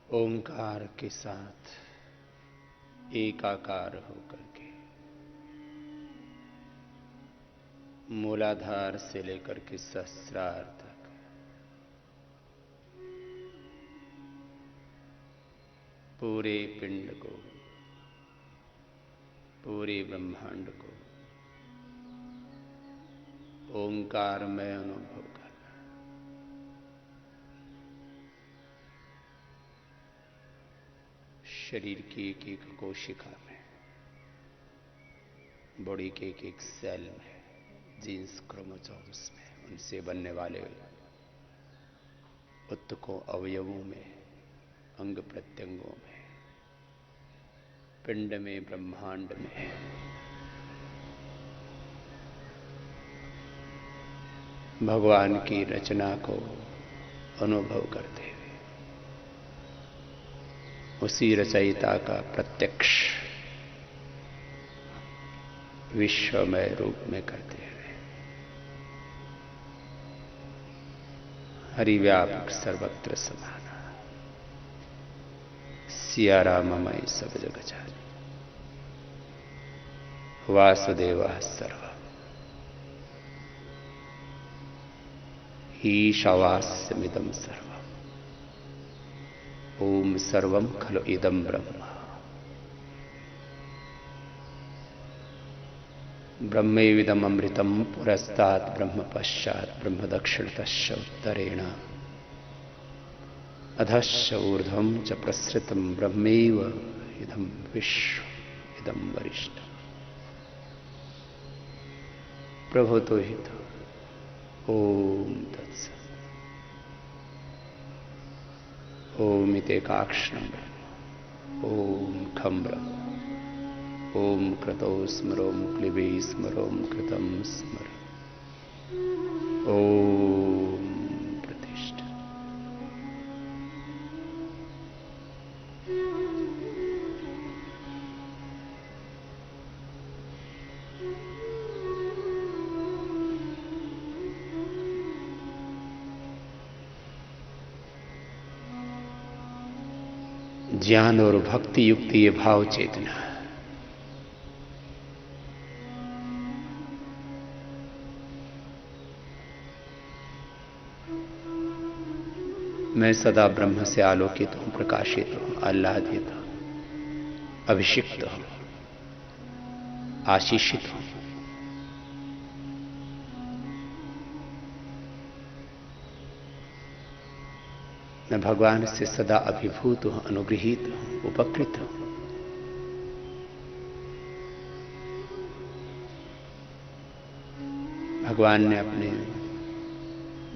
ओंकार के साथ एकाकार होकर के मूलाधार से लेकर के सहस्रार तक पूरे पिंड को, पूरे ब्रह्मांड को ओंकार में अनुभव करना। शरीर की एक एक कोशिका में, बॉडी के एक एक सेल में, जीन्स क्रोमोसोम्स में, उनसे बनने वाले उत्तकों अवयवों में, अंग प्रत्यंगों में, पिंड में, ब्रह्मांड में भगवान की रचना को अनुभव करते हुए उसी रचयिता का प्रत्यक्ष विश्वमय रूप में करते हुए हरिव्यापक सर्वत्र समाना सिया राममय सब जग जानी वासुदेवः सर्वम् ईशावास्यमिदं सर्वम् ओम सर्वं खलु इदं ब्रह्म। ब्रह्मैविदम् अमृतं पुरस्तात् ब्रह्म पश्चात् ब्रह्म दक्षिणतश्च उत्तरेण अधश्च ऊर्ध्वं च प्रसृतं ब्रह्मैव इदं विश्व इदं वरिष्ठ। प्रभु तो ही तो। ओम तत्सत्। ओम इतेकाक्षरं ब्रह्म। ओम खं ब्रह्म। ओम क्रतौ स्मरोम क्लिबे स्मरोम कृतं स्मर। ओम प्रतिष्ठ। ज्ञान और भक्ति युक्त ये भाव चेतना मैं सदा ब्रह्म से आलोकित हूं, प्रकाशित हूं, आह्लादित हूं, अभिषिक्त हूं, आशीषित हूं। मैं भगवान से सदा अभिभूत हूं, अनुगृहीत हूं, उपकृत हूं। भगवान ने अपने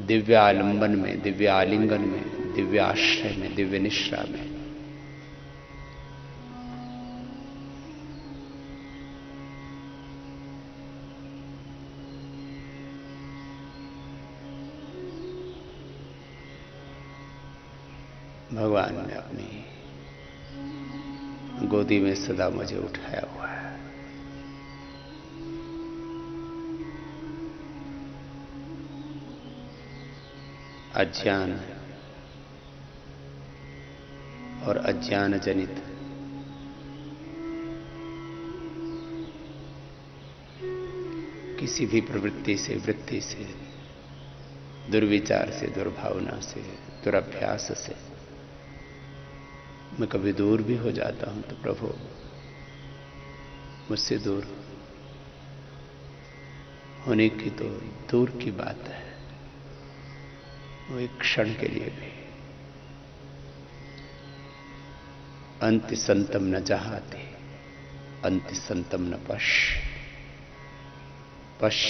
दिव्य आलंबन में, दिव्य आलिंगन में, दिव्य आश्रय में, दिव्य निश्रा में भगवान ने अपनी गोदी में सदा मुझे उठाया हुआ है। अज्ञान और अज्ञान जनित किसी भी प्रवृत्ति से, वृत्ति से, दुर्विचार से, दुर्भावना से, दुरभ्यास से मैं कभी दूर भी हो जाता हूं तो प्रभु मुझसे दूर होने की तो दूर की बात है, वो एक क्षण के लिए भी अंति संतम न जहाते अंति संतम न पश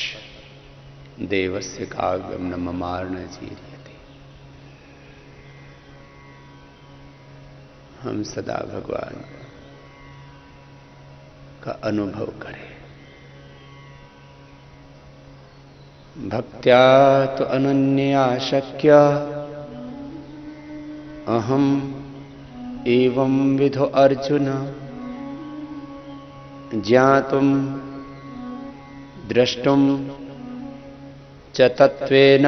देवस्य काव्यम न ममार न जीर्यते। हम सदा भगवान का अनुभव करें। भक्त्या तो अनन्या शक्य अहम एवं विधो अर्जुन ज्ञातुम द्रष्टुम च तत्वेन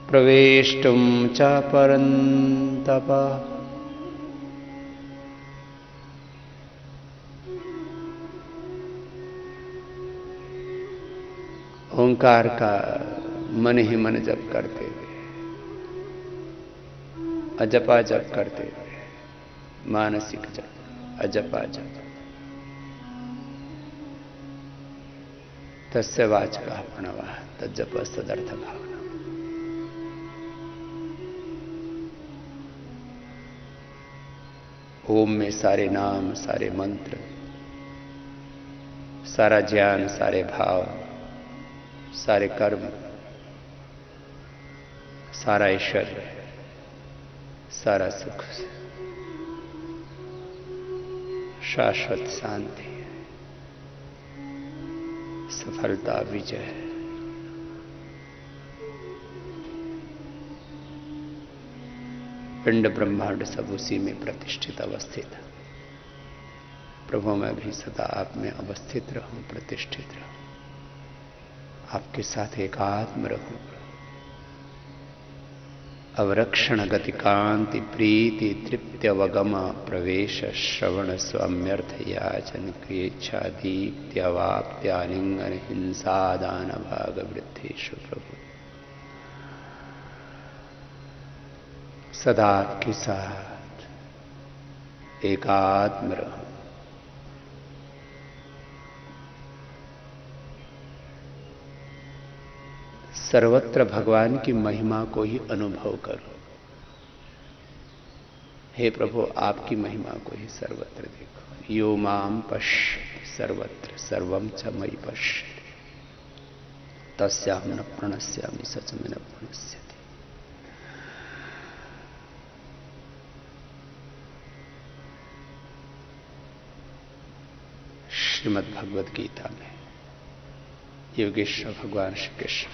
प्रवेष्टुं च परन्तप। ओंकार का मन ही मन जप करते हुए, अजपा जप करते हुए, मानसिक जप, अजपा जप, तस्य वाचकः प्रणवः तज्जपस्तदर्थ भावना। ओम में सारे नाम, सारे मंत्र, सारा ज्ञान, सारे भाव, सारे कर्म, सारा ऐश्वर्य, सारा सुख, शाश्वत शांति, सफलता, विजय, पिंड ब्रह्मांड सब उसी में प्रतिष्ठित अवस्थित। प्रभु मैं भी सदा आप में अवस्थित रहूं, प्रतिष्ठित रहूं, आपके साथ एकात्म रहूं। अवरक्षण गति कांति प्रीति तृप्त्यवगम प्रवेश श्रवण स्वाम्यर्थ याचन क्रियेच्छा दीप्त्यवाप्त्यालिंगन हिंसा दान भाग वृद्धिषु प्रभु सदा आपके साथ एकात्म रहूं। सर्वत्र भगवान की महिमा को ही अनुभव करो। हे प्रभु आपकी महिमा को ही सर्वत्र देखो। यो माम पश्यति सर्वत्र सर्वं च मयि पश्यति तस्याहं न प्रणश्यामि स च मे न प्रणश्यति। श्रीमद् भगवद गीता में योगेश्वर भगवान श्री कृष्ण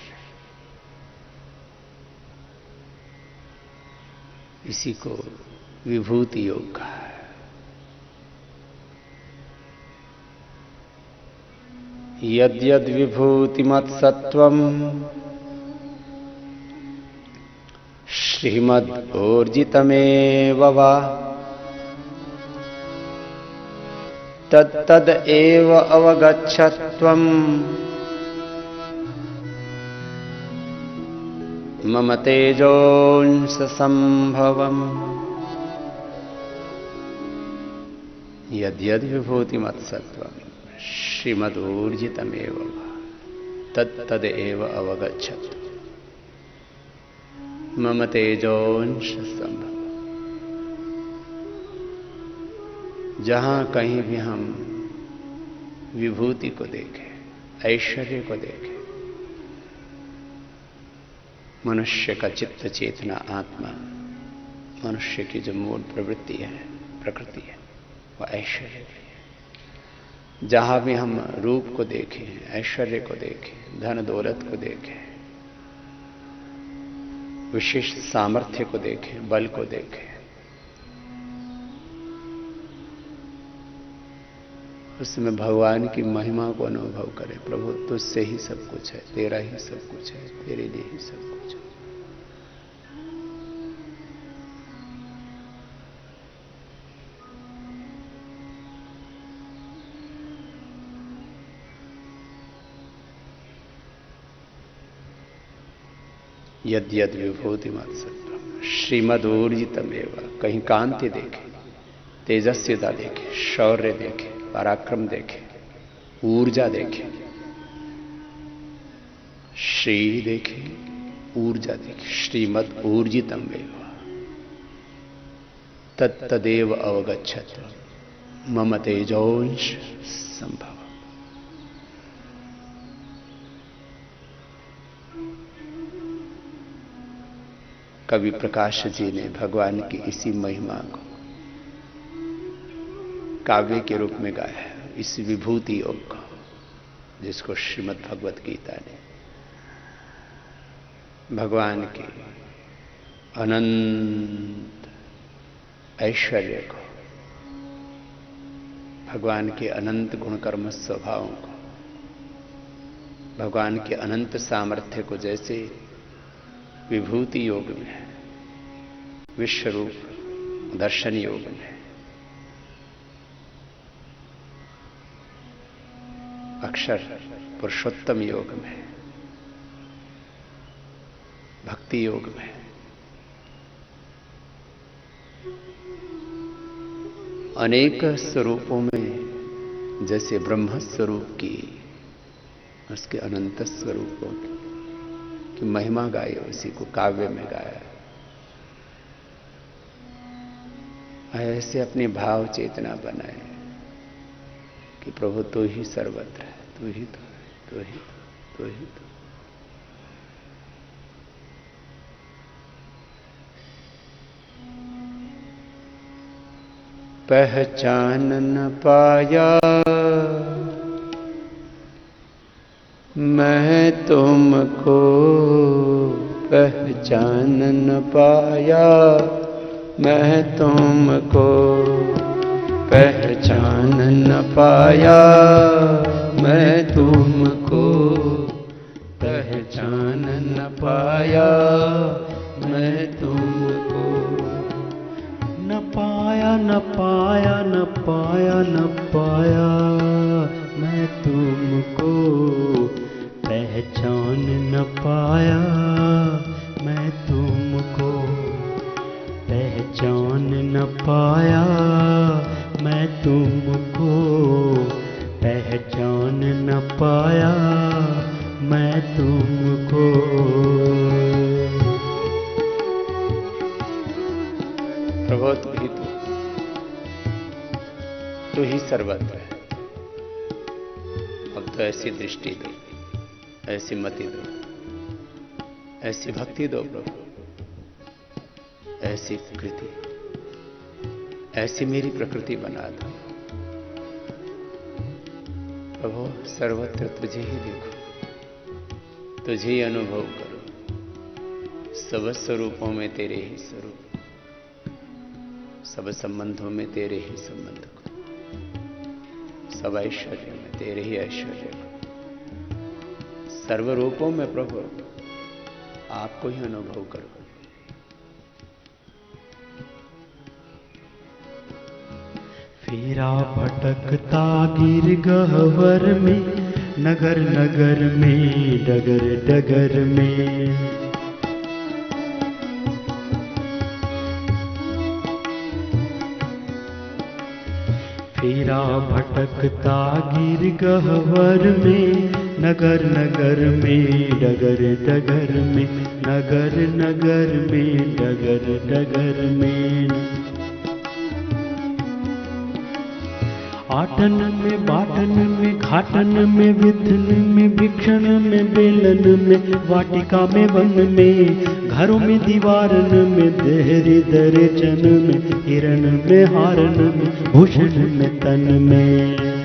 इसी को विभूति योग कहा है। यद्यद् विभूतिमत्सत्वं श्रीमद्भूर्जितमेव वा तत्तद् एव अवगच्छत्वम् मम तेजोंश संभवम्। यद्यद् विभूतिमत्सत्वं श्रीमदूर्जितमेव तत्तदेव अवगच्छत् मम तेजोंश संभवम्। जहां कहीं भी हम विभूति को देखें, ऐश्वर्य को देखें, मनुष्य का चित्त चेतना आत्मा, मनुष्य की जो मूल प्रवृत्ति है, प्रकृति है, वह ऐश्वर्य है। जहां भी हम रूप को देखें, ऐश्वर्य को देखें, धन दौलत को देखें, विशिष्ट सामर्थ्य को देखें, बल को देखें, उसमें भगवान की महिमा को अनुभव करें। प्रभु तुझसे ही सब कुछ है, तेरा ही सब कुछ है, तेरे लिए ही सब कुछ है। यद्यद् विभूतिमत्सत्वं श्रीमदूर्जितमेव। कहीं कांति देखे, तेजस्विता देखे, शौर्य देखे, पराक्रम देखे, ऊर्जा देखे, श्री देखे, ऊर्जा देखे, श्रीमद ऊर्जितमेव तत्तदेव अवगच्छत् मम तेजोंश संभव। कवि प्रकाश जी ने भगवान की इसी महिमा को काव्य के रूप में गाया है, इस विभूति योग को, जिसको श्रीमद् भगवत गीता ने भगवान के अनंत ऐश्वर्य को, भगवान के अनंत गुणकर्म स्वभावों को, भगवान के अनंत सामर्थ्य को जैसे विभूति योग में है, विश्वरूप दर्शन योग में है, अक्षर पुरुषोत्तम योग में है, भक्ति योग में है। अनेक स्वरूपों में जैसे ब्रह्म स्वरूप की, उसके अनंत स्वरूपों की महिमा गाई, उसी को काव्य में गाया। ऐसे अपनी भाव चेतना बनाए कि प्रभु तो ही सर्वत्र है, तू ही तो है, तू ही तो, तू ही तो। पहचान न पाया मैं तुमको, पहचान न पाया मैं तुमको, पहचान न पाया मैं तुमको, पहचान न पाया मैं तुमको। न पाया न पाया न पाया न पाया मैं तुमको, पहचान न पाया मैं तुमको, पहचान न पाया मैं तुमको, पहचान न पाया मैं तुमको। प्रभु तू ही सर्वत्र है। अब तो ऐसी दृष्टि दो, ऐसी मति दो, ऐसी भक्ति दो प्रभु, ऐसी कृति, ऐसी मेरी प्रकृति बना दो प्रभु। सर्वत्र तुझे ही देखो, तुझे ही अनुभव करो। सब स्वरूपों में तेरे ही स्वरूप, सब संबंधों में तेरे ही संबंध को, सब ऐश्वर्य में तेरे ही ऐश्वर्य को, सर्वरूपों में प्रभु आपको ही अनुभव करो। फेरा भटकता गिर गह्वर में, नगर नगर में, डगर डगर में, फेरा भटकता गिर गह्वर में, नगर नगर में, डगर डगर में, नगर नगर में, डगर डगर में। आटन में, बाटन में, घाटन में, विधन में, भिक्षण में, बेलन में, वाटिका में, वन में, घरों में, दीवारन में, देहरी दर्जन में, हिरण में, हारन में, भूषण में, तन में।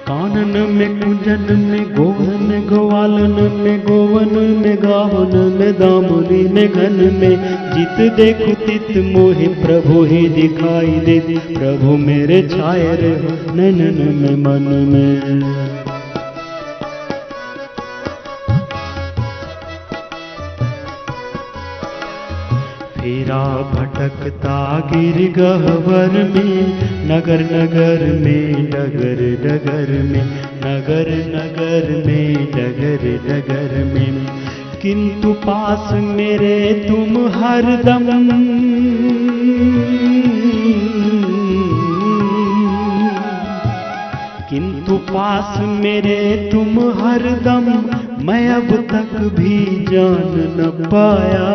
कानन में, कुंजन में, गोवन गोवालन में, गोवन में, गावन में, दामोली में, घन में, जित देखो तित मोहि प्रभु ही दिखाई दे, प्रभु मेरे छाए रहो नैनन में, मन में। फेरा भटकता गिर गह्वर में, नगर नगर में, डगर डगर में, नगर नगर में, डगर डगर में। किंतु पास मेरे तुम हरदम, किंतु पास मेरे तुम हरदम, मैं अब तक भी जान न पाया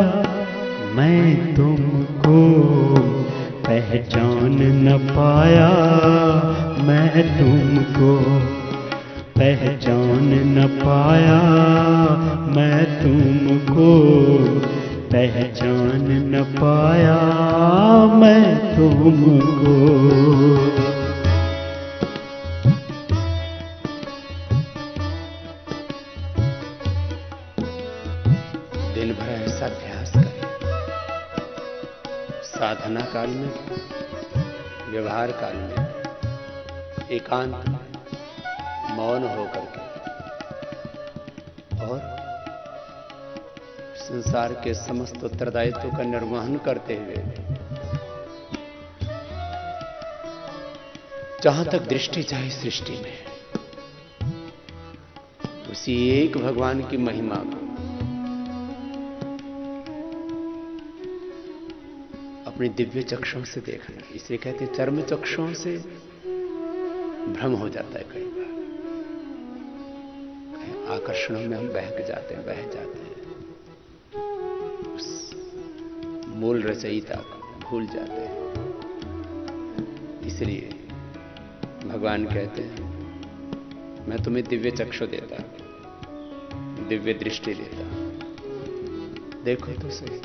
मैं तुमको, पहचान न पाया मैं तुमको, पहचान न पाया मैं तुमको, पहचान न पाया मैं तुमको। दिन भर ऐसा अभ्यास करें, साधना काल में, व्यवहार काल में, एकांत मौन होकर के और संसार के समस्त उत्तरदायित्व का निर्वहन करते हुए जहां तक दृष्टि चाहे सृष्टि में उसी एक भगवान की महिमा को अपनी दिव्य चक्षुओं से देखना। इसलिए कहते हैं चर्म चक्षुओं से भ्रम हो जाता है कई बार, आकर्षणों में हम बह जाते हैं, उस मूल रचयिता को भूल जाते हैं। इसलिए भगवान कहते हैं मैं तुम्हें दिव्य चक्षु देता, दिव्य दृष्टि देता, देखो तो सही।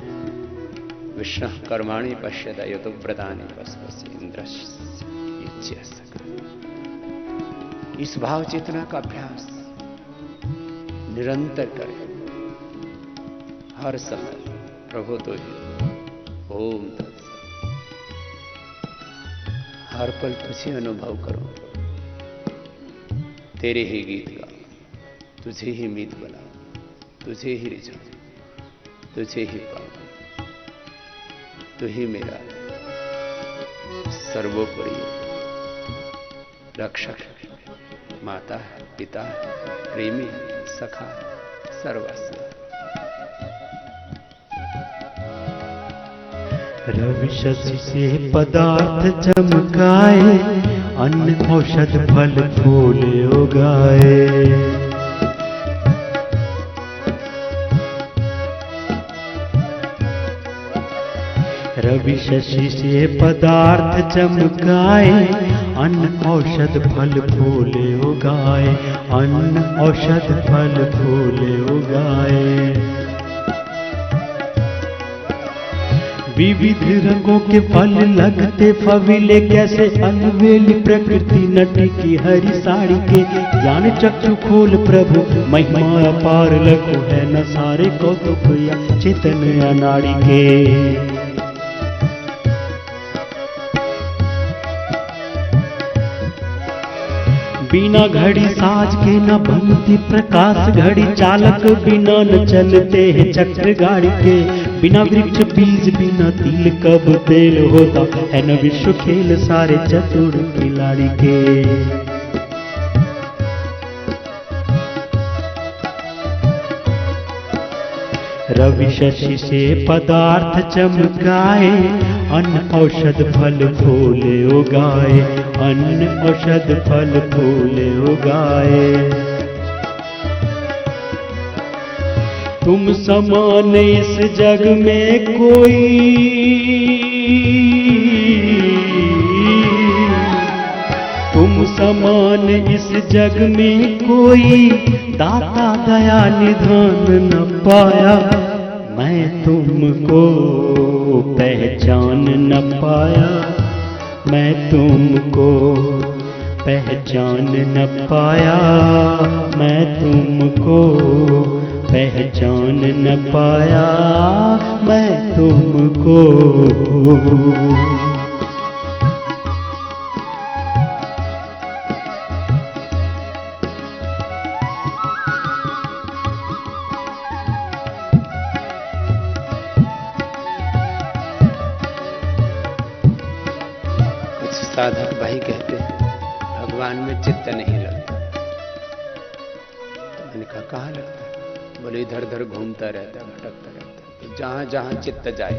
विष्णु कर्माणि पश्यत यतो व्रतानि पश्यसि इंद्रस्य इच्छया सकल। इस भाव चेतना का अभ्यास निरंतर करें, हर समय प्रभु तो ही ओम तत्सत। हर पल तुझे अनुभव करो, तेरे ही गीत गा, तुझे ही मीत बना, तुझे ही रिझा, तुझे ही पाऊं। तू ही मेरा सर्वोपरि रक्षक, माता, पिता, प्रेमी, सखा, सर्वस्व। रवि शशि से पदार्थ चमकाए, अन्न औषध फल फूल उगाए। रवि शशि से पदार्थ चमकाए, अन्न औषध फल फूल उगाए, अन्न औषध फल फूल उगाए। विविध रंगों के फल लगते फविले, कैसे अलवेली प्रकृति नटी की हरी साड़ी के। ज्ञान चक्षु खोल प्रभु, महिमा अपार लघु है न सारे कौतुक या चेतन अनाड़ी के। बिना घड़ी साज के न बनती प्रकाश घड़ी, चालक बिना न चलते हैं चक्र गाड़ी के। बिना वृक्ष बीज बिना तिल कब तेल होता है न विश्व खेल सारे चतुर खिलाड़ी के। रवि शशि से पदार्थ चमकाए, अन्न औषध फल फूल उगाए, अन्न औषध फल फूल उगाए। तुम समान इस जग में कोई, तुम समान इस जग में कोई, दाता दया निधान न पाया। मैं तुमको पहचान न पाया, मैं तुमको पहचान न पाया, मैं तुमको पहचान न पाया, मैं तुमको। साधक भाई कहते हैं भगवान में चित्त नहीं लगता। तो मैंने कहा कहाँ लगता है? बोले इधर उधर घूमता रहता है, भटकता रहता है। तो जहां जहां चित्त जाए,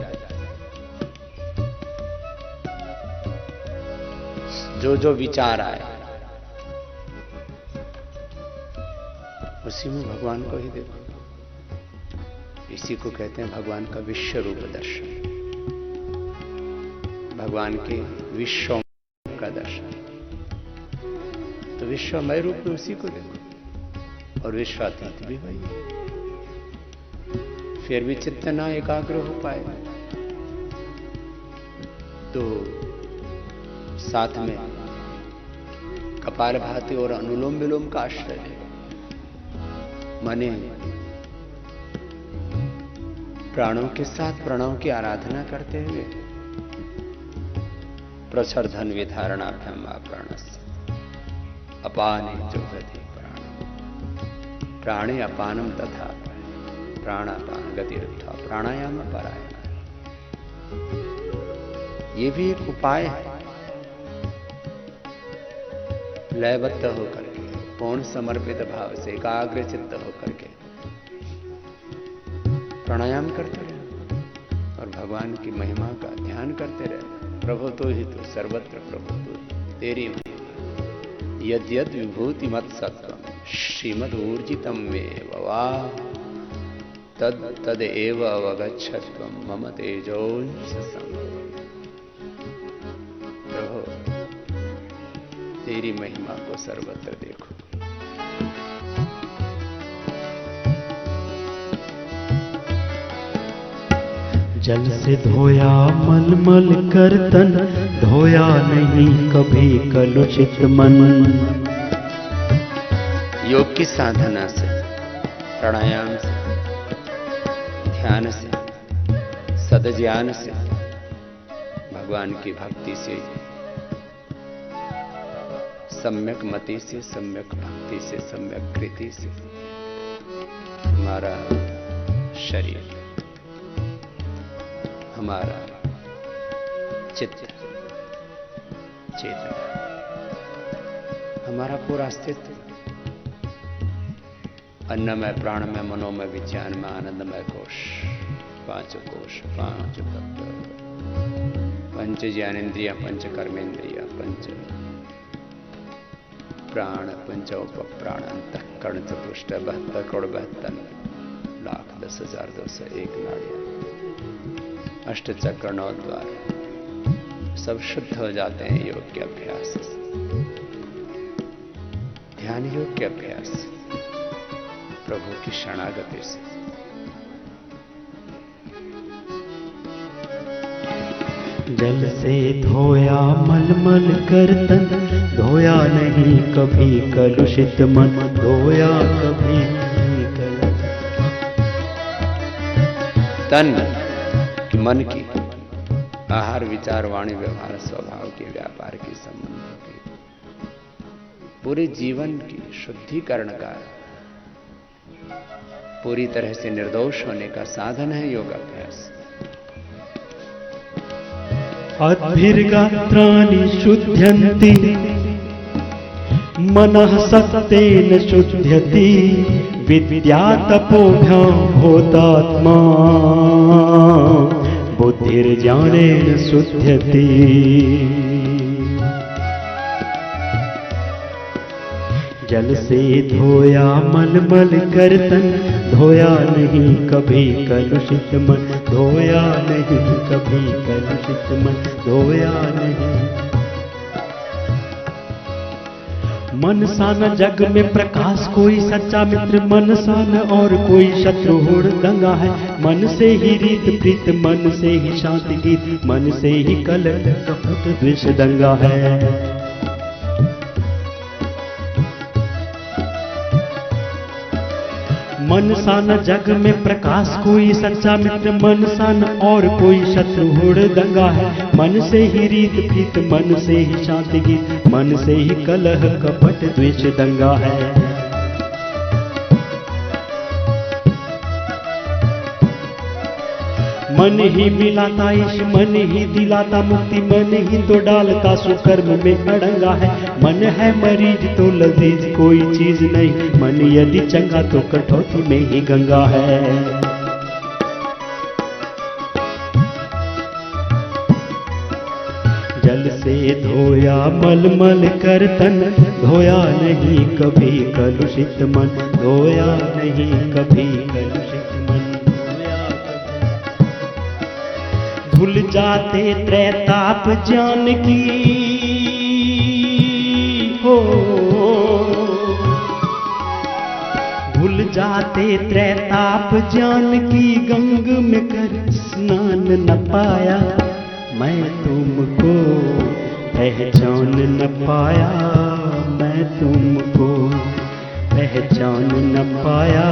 जो जो विचार आए, उसी में भगवान को ही देखो। इसी को कहते हैं भगवान का विश्व रूप दर्शन, भगवान के विश्व का दर्शन। तो विश्वमय रूप में उसी को देखो, और विश्वातीत भी वही। फिर भी चित्त ना एकाग्र हो पाए तो साथ में कपालभाति और अनुलोम विलोम का आश्रय है। माने प्राणों के साथ प्रणव की आराधना करते हुए प्रसर्धन विधारणाभ्याम प्राणस्य अपाने जो गति प्राणे अपानम तथा प्राणापान गतिरुद्धा प्राणायाम परायण। ये भी एक उपाय है। लयबद्ध होकर के, पूर्ण समर्पित भाव से एकाग्र चित्त होकर के प्राणायाम करते रहे और भगवान की महिमा का ध्यान करते रहे। प्रभु तो ही तो सर्वत्र प्रभु तो तेरी महिमा। यद्यद विभूति मत सत्वम श्रीमद ऊर्जितम में वा तद तदेव अवगच्छत्वम मम तेजोंश संग। प्रभु तेरी महिमा को सर्वत्र देखो। जल से धोया मलमल कर तन, धोया नहीं कभी कलुषित मन। योग की साधना से, प्राणायाम से, ध्यान से, सद्ज्ञान से, भगवान की भक्ति से, सम्यक मति से, सम्यक भक्ति से, सम्यक कृति से हमारा शरीर, हमारा चित्त, चेतना, हमारा पूरा अस्तित्व अन्नमय, प्राणमय, मनोमय, विज्ञानमय, आनंदमय कोश, पांच कोश, पांच तत्व, पंच ज्ञानेन्द्रिया, पंच कर्मेंद्रिया, पंच प्राण, पंच उपप्राण, अंतःकरण, चतुष्टय, 72 करोड़ 72 लाख 10,201 नाड़ियां, अष्टचक्र, 9 द्वार सब शुद्ध हो जाते हैं योग के अभ्यास से, ध्यान योग के अभ्यास से, प्रभु की शरणागति से। जल से धोया मलमल कर तन, धोया नहीं कभी कलुषित मन। धोया कभी तन की, मन की, आहार, विचार, वाणी, व्यवहार, स्वभाव की, व्यापार की, संबंधों की, पूरे जीवन की शुद्धिकरण का, पूरी तरह से निर्दोष होने का साधन है योगाभ्यास। अद्भिर्गात्राणि शुध्यन्ति मनः सत्तेन शुध्यति। विद्या तपोभ्यां भूतात्मा बुद्धिर्ज्ञानेन शुध्यति। जल से धोया मलमल कर तन, धोया नहीं कभी कलुषित मन। धोया नहीं कभी कलुषित मन, धोया नहीं। मन सा न जग में प्रकाश कोई सच्चा मित्र, मन सा न और कोई शत्रु हुड़दंगा है। मन से ही रीत प्रीत, मन से ही शांति गीत, मन से ही कलह कपट द्वेष दंगा है। मन सा न जग में प्रकाश कोई सच्चा मित्र, मन सा न और कोई शत्रु हुड़दंगा है। मन से ही रीत प्रीत, मन से ही शांति गीत, मन से ही कलह कपट द्वेष दंगा है। मन ही मिलाता ईश, मन ही दिलाता मुक्ति, मन ही तो डालता सुकर्म में अड़ंगा है। मन है मरीज तो लजीज कोई चीज नहीं, मन यदि चंगा तो कठौती में ही गंगा है। जल से धोया मलमल कर तन, धोया नहीं कभी कलुषित मन। धोया नहीं कभी कलुषित मन। भूल जाते त्रैताप ज्ञान की हो, भूल जाते त्रैताप ज्ञान की। गंग में कर स्नान न पाया, मैं तुमको पहचान न पाया। मैं तुमको पहचान न पाया,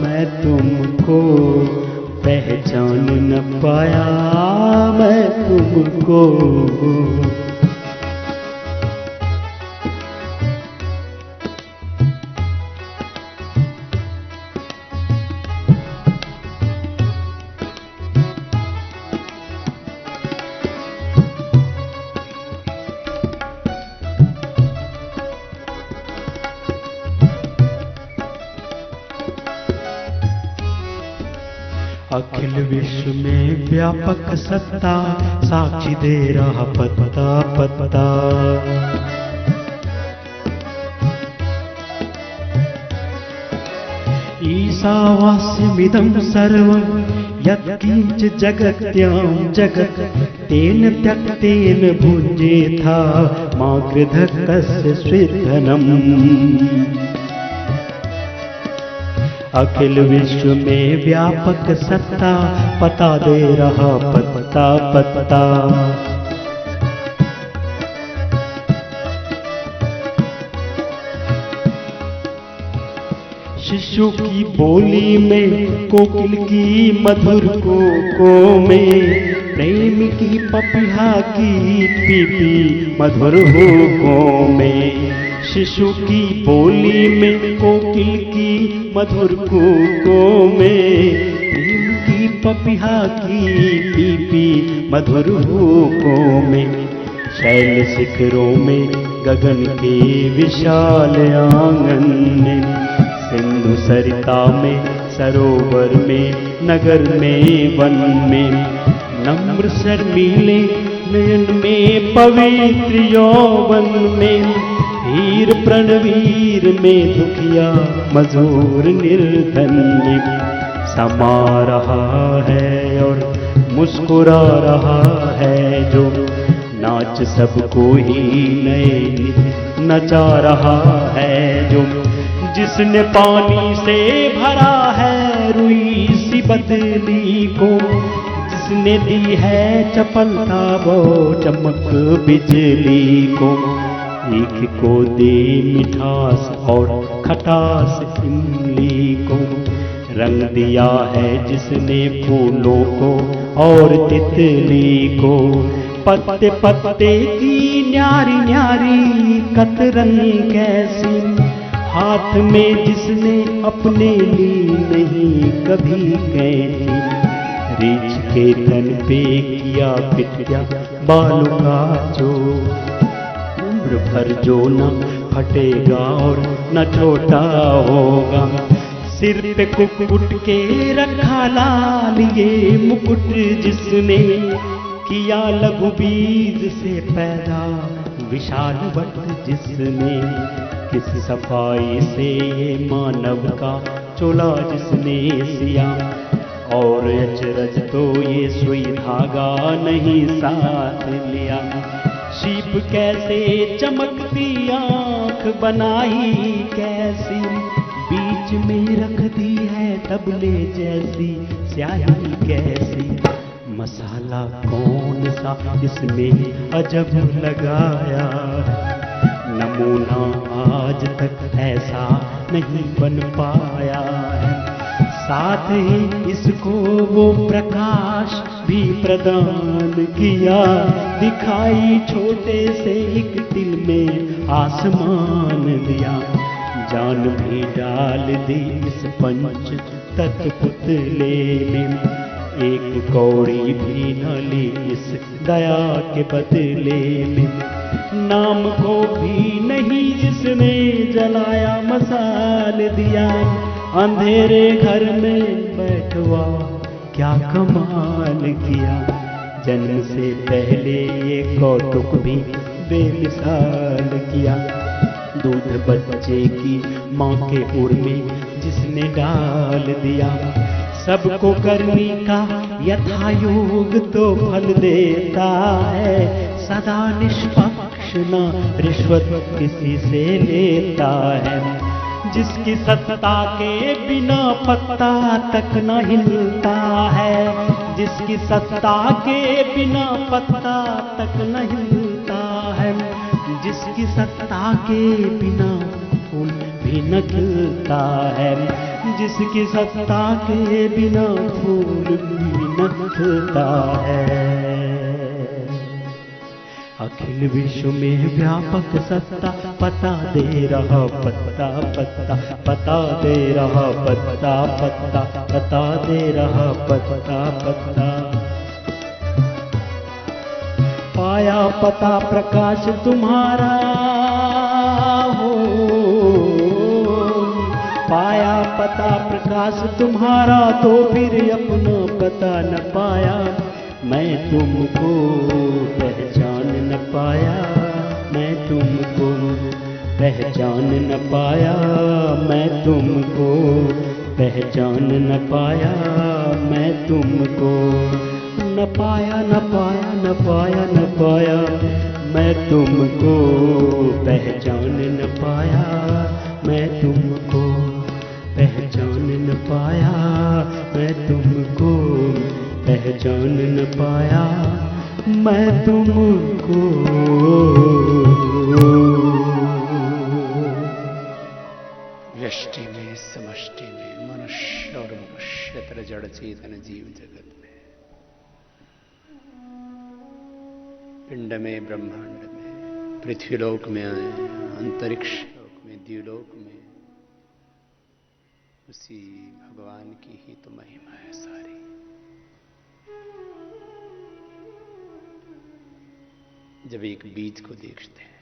मैं तुमको पहचान न पाया, मैं तुमको। अखिल विश्व में व्यापक सत्ता साक्षी दे रहा पत्ता पत्ता। ईशावास्यमिदं सर्वं यत्किंच जगत्यां जगत् तेन त्यक्तेन भुञ्जेथा मा गृधकस्य स्विद्धनम्। अखिल विश्व में व्यापक सत्ता पता दे रहा पत्ता पत्ता। शिशु की बोली में कोकिल की मधुर को में प्रेम की पपिहा की पीपी मधुर हो में। शिशु की बोली में कोकिल की मधुर को में प्रेम की पपिहा की पीपी मधुर हो में। शैल शिखरों में गगन के विशाल आंगन में सिंधु सरिता में सरोवर में नगर में वन में नम्र शर्मीले नयन में पवित्र यौवन में वीर प्रणवीर में दुखिया मजूर निर्धन में समा रहा है और मुस्कुरा रहा है जो नाच सबको ही नए नचा रहा है जो। जिसने पानी से भरा है रुई सी बदली को जिसने दी है चपलता वो चमक बिजली को। एक को दे मिठास और खटास इमली को रंग दिया है जिसने फूलों को और तितली को। पत्ते पत्ते की न्यारी न्यारी कतरन कैसी हाथ में जिसने अपने ली नहीं कभी कैची। रीछ के तन पे किया पिटिया बालों का जो उम्र भर जो न फटेगा और न छोटा होगा। सिर पे कुकुट के रखा लाल ये मुकुट जिसने किया लघु बीज से पैदा विशाल वट जिसने। किस सफाई से ये मानव का चोला जिसने सिया और अचरज तो ये सुई धागा नहीं साथ लिया। शीप कैसे चमकती आंख बनाई कैसी बीच में रख दी है तबले जैसी स्याही कैसी। मसाला कौन सा इसमें अजब लगाया नमूना आज तक ऐसा नहीं बन पाया है। साथ ही इसको वो प्रकाश भी प्रदान किया दिखाई छोटे से एक दिल में आसमान दिया। जान भी डाल दी इस पंच तत्व पुतले में एक कौड़ी भी न ली इस दया के बदले में। नाम को भी नहीं जिसने जलाया मसाल दिया अंधेरे घर में बैठवा क्या कमाल किया। जन्म से पहले ये कौतुक भी बेमिसाल किया। दूध बच्चे की माँ के उर में जिसने डाल दिया सबको करने का यथा योग तो फल देता है। सदा निष्पक्ष न रिश्वत किसी से लेता है। जिसकी सत्ता के बिना पत्ता तक न हिलता है। जिसकी सत्ता के बिना पत्ता तक न हिलता है। जिसकी सत्ता के बिना फूल भी न खिलता है। जिसकी सत्ता के बिना फूल भी न खिलता है। अखिल विश्व में व्यापक सत्ता पता दे रहा पत्ता पत्ता पता दे रहा पत्ता पत्ता पता दे रहा पत्ता पत्ता। पाया पता प्रकाश तुम्हारा हो पाया पता प्रकाश तुम्हारा तो फिर अपना बता न पाया, मैं तुमको पहचान न पाया, मैं तुमको पहचान न पाया, मैं तुमको पहचान न पाया, मैं तुमको न पाया न पाया न पाया न पाया, मैं तुमको पहचान न पाया, मैं तुमको पहचान न पाया, मैं तुमको पहचान न पाया, मैं तुमको। व्यष्टि में समष्टि में, मनुष्य और मनुष्यतर जड़ चेतन जीव जगत में, पिंड में ब्रह्मांड में, पृथ्वीलोक में आए, अंतरिक्ष लोक में, द्युलोक में, उसी भगवान की ही तो महिमा है सारी। जब एक बीज को देखते हैं,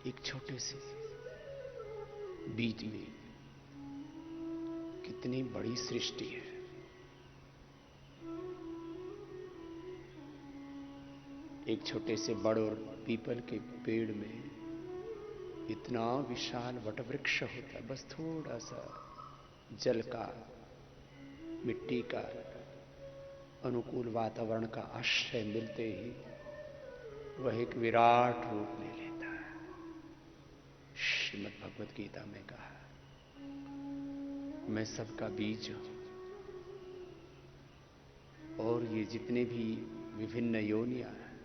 एक छोटे से बीज में कितनी बड़ी सृष्टि है। एक छोटे से बड़ और पीपल के पेड़ में इतना विशाल वटवृक्ष होता है। बस थोड़ा सा जल का, मिट्टी का, अनुकूल वातावरण का आश्रय मिलते ही वह एक विराट रूप ले लेता है। श्रीमद् भगवद गीता में कहा, मैं सबका बीज हूं, और ये जितने भी विभिन्न योनियां हैं,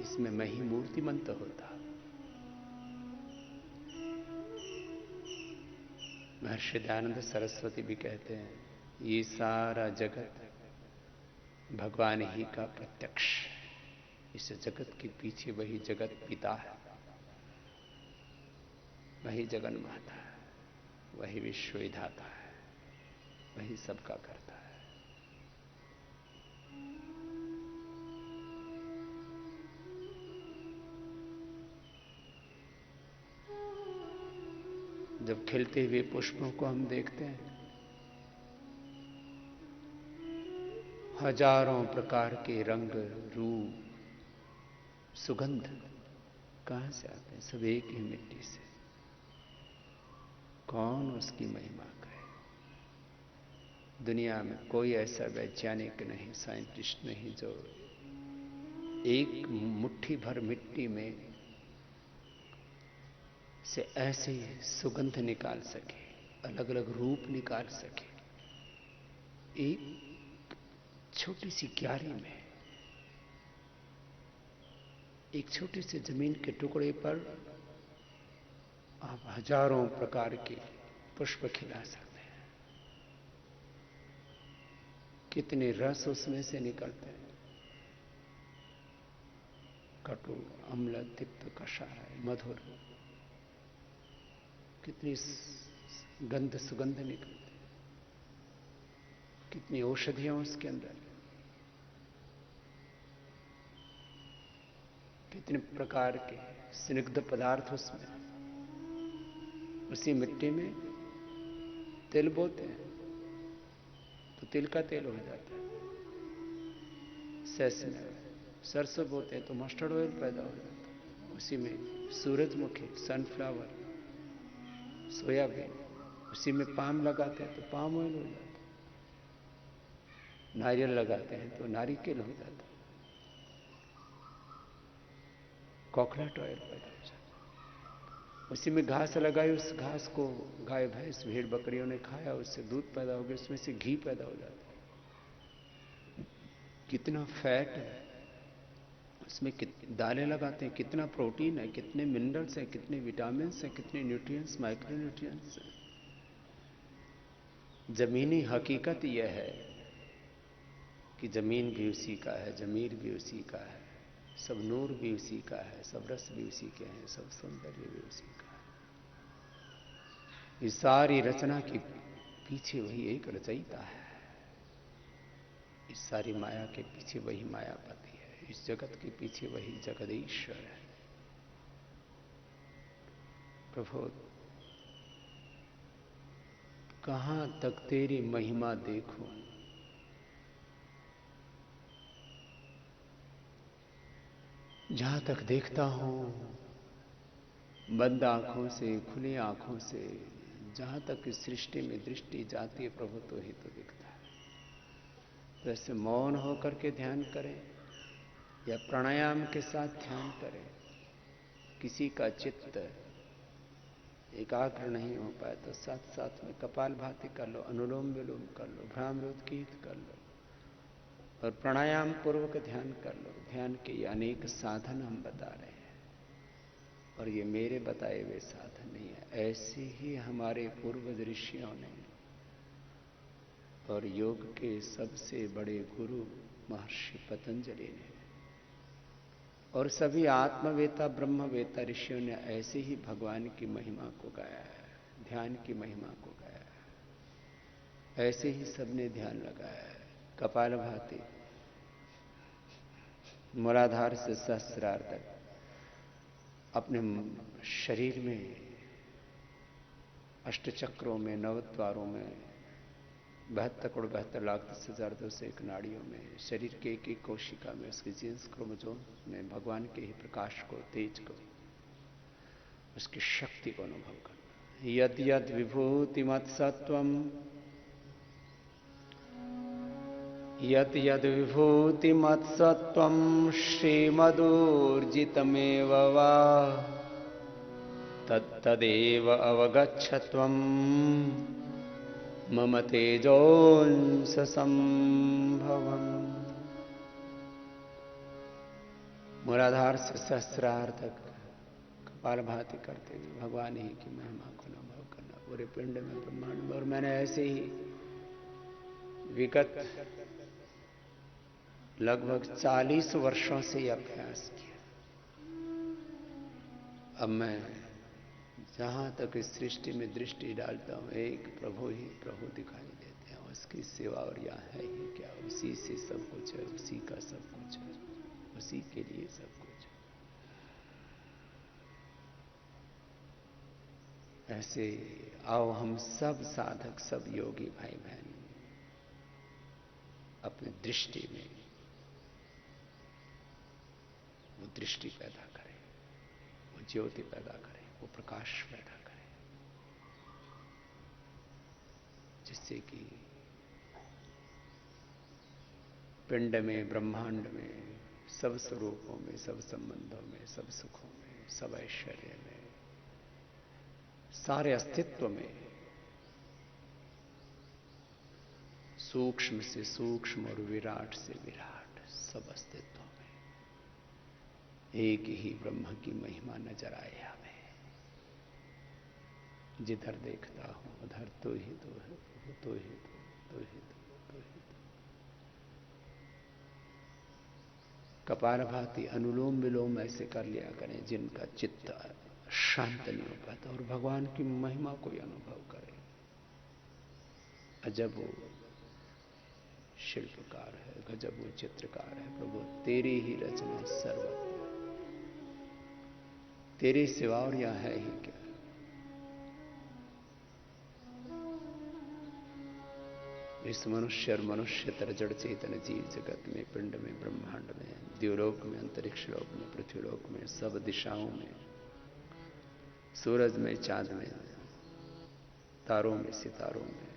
इसमें मैं ही मूर्तिमंत होता। महर्षि दयानंद सरस्वती भी कहते हैं, ये सारा जगत भगवान ही का प्रत्यक्ष। इस जगत के पीछे वही जगत पिता है, वही जगन माता है, वही विश्व विधाता है, वही सबका करता है। जब खिलते हुए पुष्पों को हम देखते हैं, हजारों प्रकार के रंग, रूप, सुगंध कहां से आते हैं? सब एक ही मिट्टी से। कौन उसकी महिमा करे? दुनिया में कोई ऐसा वैज्ञानिक नहीं, साइंटिस्ट नहीं, जो एक मुट्ठी भर मिट्टी में से ऐसे सुगंध निकाल सके, अलग अलग रूप निकाल सके। एक छोटी सी क्यारी में, एक छोटे से जमीन के टुकड़े पर आप हजारों प्रकार के पुष्प खिला सकते हैं। कितने रस उसमें से निकलते हैं, कटु, अम्ल, तिक्त, कषाय, मधुर, कितनी गंध सुगंध निकलती, कितनी औषधियां उसके अंदर, कितने प्रकार के स्निग्ध पदार्थ उसमें। उसी मिट्टी में तिल बोते हैं तो तिल का तेल हो जाता है, सरसों में सरसों बोते हैं तो मस्टर्ड ऑयल पैदा हो जाता है। उसी में सूरजमुखी, सनफ्लावर, सोयाबीन, उसी में पाम लगाते हैं तो पाम ऑयल हो जाता है। नारियल लगाते हैं तो नारिकेल हो जाता है, कोकोनट ऑयल पैदा हो जाता है। उसी में घास लगाई, उस घास को गाय भैंस भेड़ बकरियों ने खाया, उससे दूध पैदा हो गया, उसमें से घी पैदा हो जाता है। कितना फैट है उसमें, दालें लगाते हैं, कितना प्रोटीन है, कितने मिनरल्स हैं, कितने विटामिन्स हैं, कितने न्यूट्रिएंट्स, माइक्रो न्यूट्रिएंट्स हैं। जमीनी हकीकत यह है कि जमीन भी उसी का है, जमीर भी उसी का है, सब नूर भी उसी का है, सब रस भी उसी के हैं, सब सौंदर्य भी उसी का है। इस सारी रचना के पीछे वही एक रचयिता है, इस सारी माया के पीछे वही मायापति है, इस जगत के पीछे वही जगदीश्वर है। प्रभु कहां तक तेरी महिमा देखूं। जहां तक देखता हूं, बंद आंखों से, खुली आंखों से, जहां तक इस सृष्टि में दृष्टि जाती है प्रभु तो ही तो दिखता है। तो ऐसे मौन होकर के ध्यान करें या प्राणायाम के साथ ध्यान करें। किसी का चित्त एकाग्र नहीं हो पाए तो साथ साथ में कपालभाति कर लो, अनुलोम विलोम कर लो, भ्रामरोत्कीर्त कर लो और प्राणायाम पूर्वक ध्यान कर लो। ध्यान के ये अनेक साधन हम बता रहे हैं और ये मेरे बताए हुए साधन नहीं है, ऐसे ही हमारे पूर्व ऋषियों ने और योग के सबसे बड़े गुरु महर्षि पतंजलि ने और सभी आत्मवेता ब्रह्मवेता ऋषियों ने ऐसे ही भगवान की महिमा को गाया है, ध्यान की महिमा को गाया है। ऐसे ही सबने ध्यान लगाया है। कपालभाति, मूलाधार से सहस्रार तक अपने शरीर में अष्टचक्रों में, नवद्वारों में, 72,72,10,201 नाड़ियों में, शरीर के एक एक कोशिका में, उसके जीन्स क्रोमोसोम में भगवान के ही प्रकाश को, तेज को, उसकी शक्ति को अनुभव करना। यद यद विभूति मत सत्वम, यद यद विभूति मत सत्वम श्रीमदूर्जितमेव वा तत्तदेव अवगच्छत्वम् मम तेजोंस संभवम्। मूलाधार से सहस्रार तक कपालभाति करते हुए भगवान ही की महिमा को अनुभव करना पूरे पिंड में, ब्रह्मांड में। और मैंने ऐसे ही विगत लगभग 40 वर्षों से यह अभ्यास किया। अब मैं जहां तक इस सृष्टि में दृष्टि डालता हूं, एक प्रभु ही प्रभु दिखाई देते हैं। उसकी सिवा और यहाँ है ही क्या। उसी से सब कुछ है, उसी का सब कुछ है, उसी के लिए सब कुछ है। ऐसे आओ हम सब साधक, सब योगी भाई बहन अपनी दृष्टि में वो दृष्टि पैदा करें, वो ज्योति पैदा करें, वो प्रकाश पैदा करें, जिससे कि पिंड में, ब्रह्मांड में, सब स्वरूपों में, सब संबंधों में, सब सुखों में, सब ऐश्वर्य में, सारे अस्तित्व में, सूक्ष्म से सूक्ष्म और विराट से विराट सब अस्तित्वों में एक ही ब्रह्म की महिमा नजर आए हमें। जिधर देखता हूं उधर तो ही तो है, तो ही तो ही तो ही तो। कपालभाति, अनुलोम विलोम ऐसे कर लिया करें जिनका चित्त शांत नहीं हो पाता और भगवान की महिमा को अनुभव करें। अजब वो शिल्पकार है, गजब वो चित्रकार है प्रभु, तेरी ही रचना सर्वत्र, तेरे सिवा और यहां है ही क्या। इस मनुष्य और मनुष्यतर जड़ चेतन जीव जगत में, पिंड में, ब्रह्मांड में, द्युलोक में, अंतरिक्ष लोक में, पृथ्वीलोक में, सब दिशाओं में, सूरज में, चांद में, तारों में, सितारों में,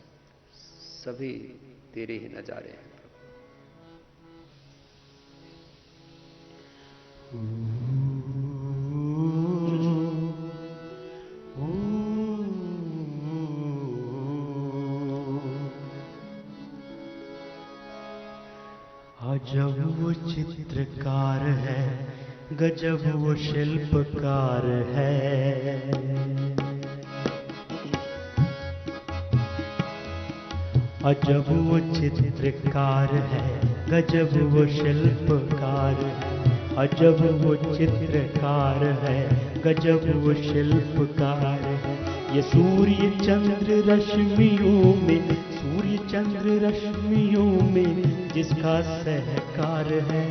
सभी तेरे ही नजारे हैं अजब वो चित्रकार है, गजब वो शिल्पकार है। अजब वो चित्रकार है, गजब वो शिल्पकार है। अजब वो चित्रकार है, गजब वो शिल्पकार है। ये सूर्य चंद्र रश्मियों में, सूर्य चंद्र रश्मियों में जिसका सहकार है।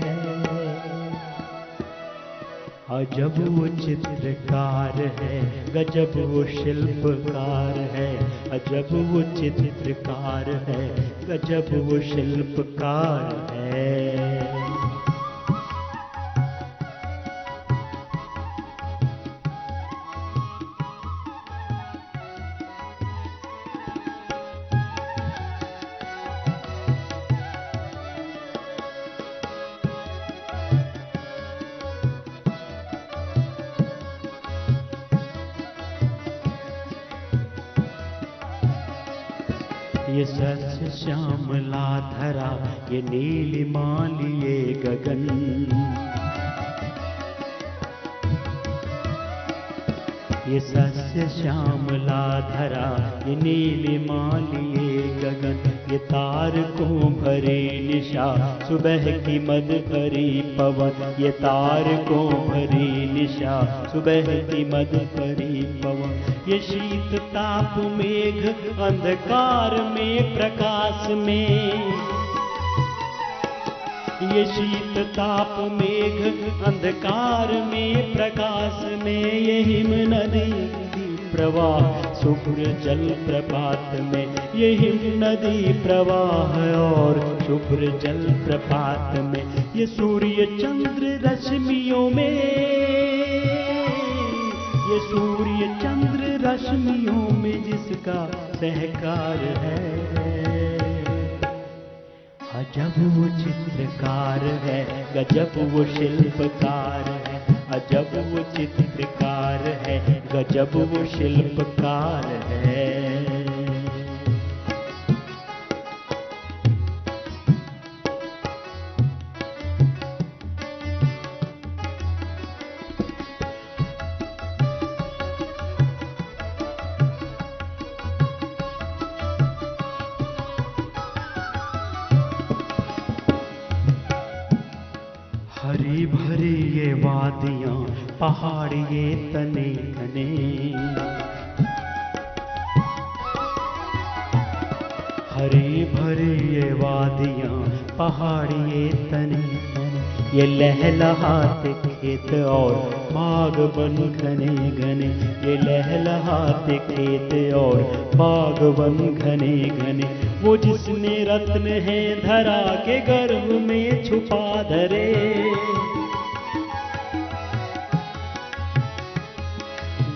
अजब वो चित्रकार है, गजब वो शिल्पकार है। अजब वो चित्रकार है, गजब वो शिल्पकार है। ये सस्य श्यामला धरा, ये नीलिमा लिए गगन। ये सस्य श्यामला धरा, ये नीलिमा लिए गगन। ये तार को भरे निशा, सुबह की मद भरी पवन। ये तार को भरी निशा, सुबह की मद भरी पवन। ये शीत ताप मेघ, अंधकार में प्रकाश में। ये शीत ताप मेघ, अंधकार में प्रकाश में। ये हिम नदी प्रवाह, शुभ्र जल प्रपात में। ये हिम नदी प्रवाह और शुभ्र जल प्रपात में। ये सूर्य चंद्र रश्मियों में, ये सूर्य चंद्र रश्मियों में जिसका सहकार है। अजब वो चित्रकार है, गजब वो शिल्पकार है। अजब वो चित्रकार है, गजब वो शिल्पकार है। हरी भरी ये वादियां, पहाड़ ये तने घने। हरी भरी ये वादियां, पहाड़ ये तने घने। ये लहलहाते खेत और बागवन घने घने। ये लहलहाते खेत और बागवन घने घने। वो जिसने रत्न है धरा के गर्भ में छुपा धरे।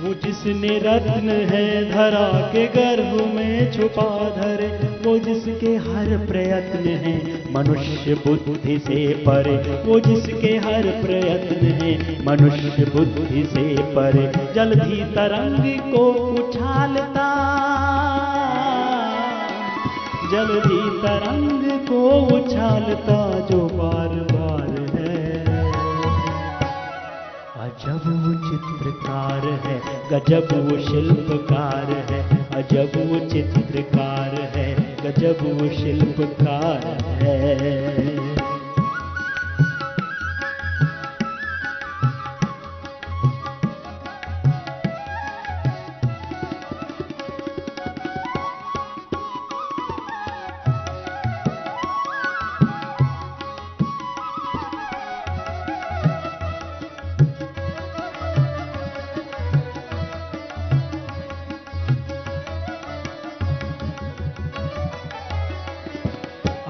वो जिसने रत्न है धरा के गर्भ में छुपा धरे। वो जिसके हर प्रयत्न है मनुष्य बुद्धि से परे। वो जिसके हर प्रयत्न है मनुष्य बुद्धि से परे। जल्दी तरंग को उछालता, जल्दी तरंग को उछालता जो बार बार है। अजब वो चित्रकार है, गजब वो शिल्पकार है। अजब वो चित्रकार है, गजब वो शिल्पकार है।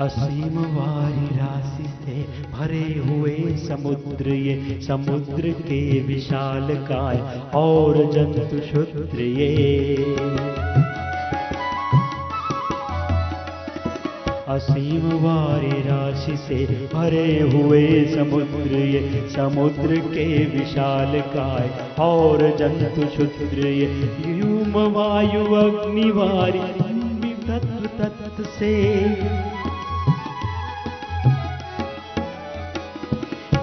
असीम वारी राशि से भरे हुए समुद्र, ये समुद्र के विशाल काय और जंतु क्षुद्र ये। असीम वारी राशि से भरे हुए समुद्र, ये समुद्र के विशाल काय और जंतु क्षुद्र ये। व्योम वायु अग्निवारी तत्व तत्व से,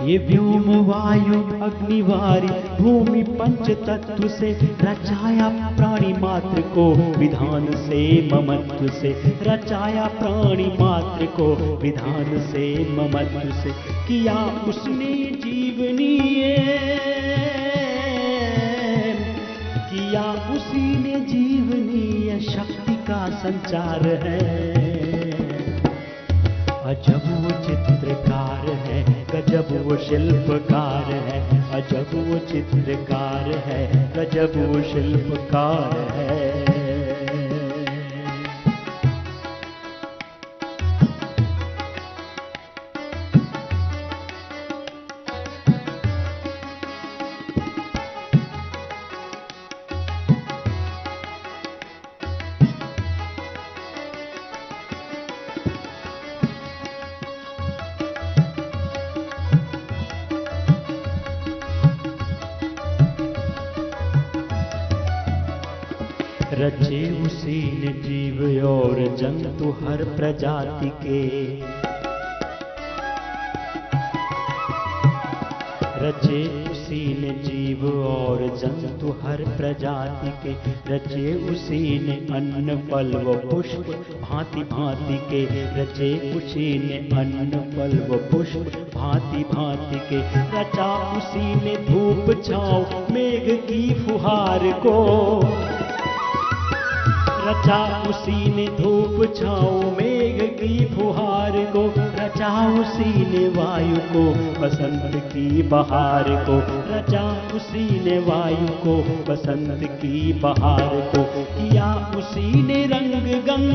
ये व्योम वायु अग्निवारी भूमि पंच तत्व से। रचाया प्राणी मात्र को विधान से ममत्व से। रचाया प्राणी मात्र को विधान से ममत्व से। किया उसने जीवनीय, किया उसी ने जीवनीय शक्ति का संचार है। अजब वो चित्रकार है, गजब वो शिल्पकार है। अजब वो चित्रकार है, गजब वो शिल्पकार है। रचे उसी ने जीव और जंतु हर प्रजाति के, रचे उसी ने जीव और जंतु हर प्रजाति के, रचे उसी ने अन्न फल व पुष्प भांति भांति के, रचे उसी ने अन्न फल व पुष्प भांति भांति के, रचा उसी ने धूप छाँव मेघ की फुहार को, रचा उसी ने धूप छाँव मेघ की फुहार को, रचा उसी ने वायु को बसंत की बहार को, रचा उसी ने वायु को बसंत की बहार को, किया उसी ने रंग गंग,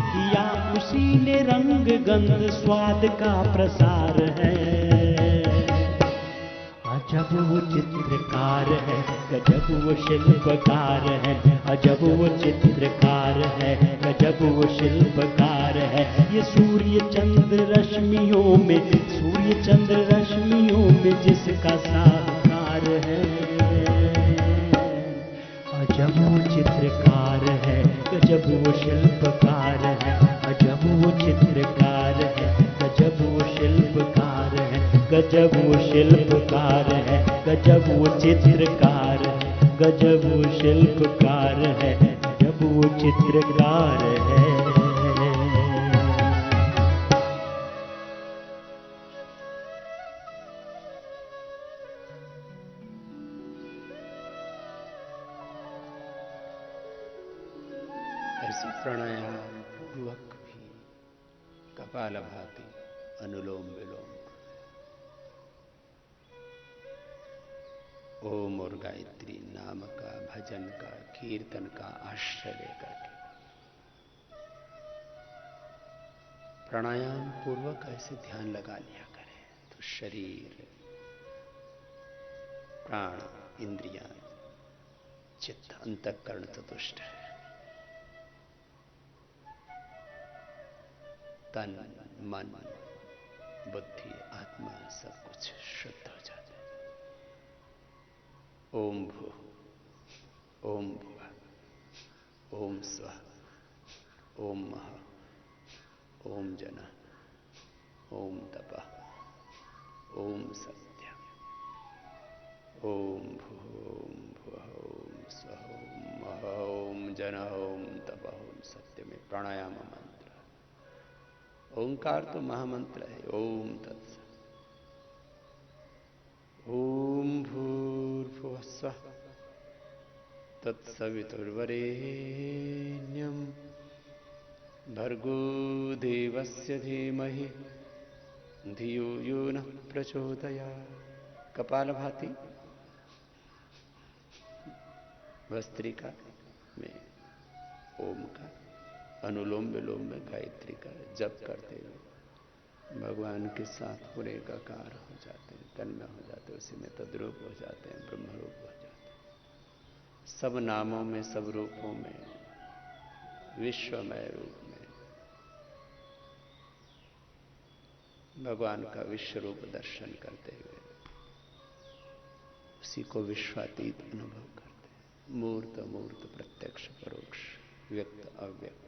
किया उसी ने रंग गंध स्वाद का प्रसार है। अजब वो चित्रकार है, गजब वो शिल्पकार है, अजब वो चित्रकार है, गजब वो शिल्पकार है। ये सूर्य चंद्र रश्मियों में, सूर्य चंद्र रश्मियों में जिसका साकार है। अजब वो चित्रकार है, गजब वो शिल्पकार है, अजब वो चित्रकार है, गजब वो शिल्पकार है, गजब वो शिल्पकार है, गजब वो चित्रकार है, गजब वो शिल्पकार है, गजब वो चित्रकार है। ऐसे प्राणायाम पूर्वक भी कपालभाति, अनुलोम विलोम, ओम और गायत्री नाम का, भजन का, कीर्तन का आश्रय लेकर के प्राणायाम पूर्वक ऐसे ध्यान लगा लिया करें तो शरीर, प्राण, इंद्रियां, चित्त, अंतःकरण तुष्ट है। तन, मन, बुद्धि, आत्मा सब कुछ शुद्ध हो जाता है। ओम भू, ओम भुवः, ओम स्वः, ओम महा, ओम जनः, ओम तपः, ओम सत्यम्, ओम भू, ओम भुवः, ओम स्वः, ओम महा, ओम जनः, ओम तपः, ओम सत्यम्। प्राणायाम मंत्र। ओंकार तो महामंत्र है। ओम तत्सत्। ओम भूर्भुवः स्वः तत्सवितुर्वरेण्यं भर्गो देवस्य धीमहि धियो यो नः प्रचोदयात्। कपालभाति, भस्त्रिका में ओम का, अनुलोम विलोम में गायत्री का जप करते हुए भगवान के साथ पूरे एकाकार हो जाते हैं, तन्मय हो जाते हैं, उसी में तद्रूप हो जाते हैं, ब्रह्मरूप हो जाते हैं। सब नामों में, सब रूपों में, विश्वमय रूप में भगवान का विश्व रूप दर्शन करते हुए उसी को विश्वातीत अनुभव करते हैं। मूर्त अमूर्त, प्रत्यक्ष परोक्ष, व्यक्त अव्यक्त,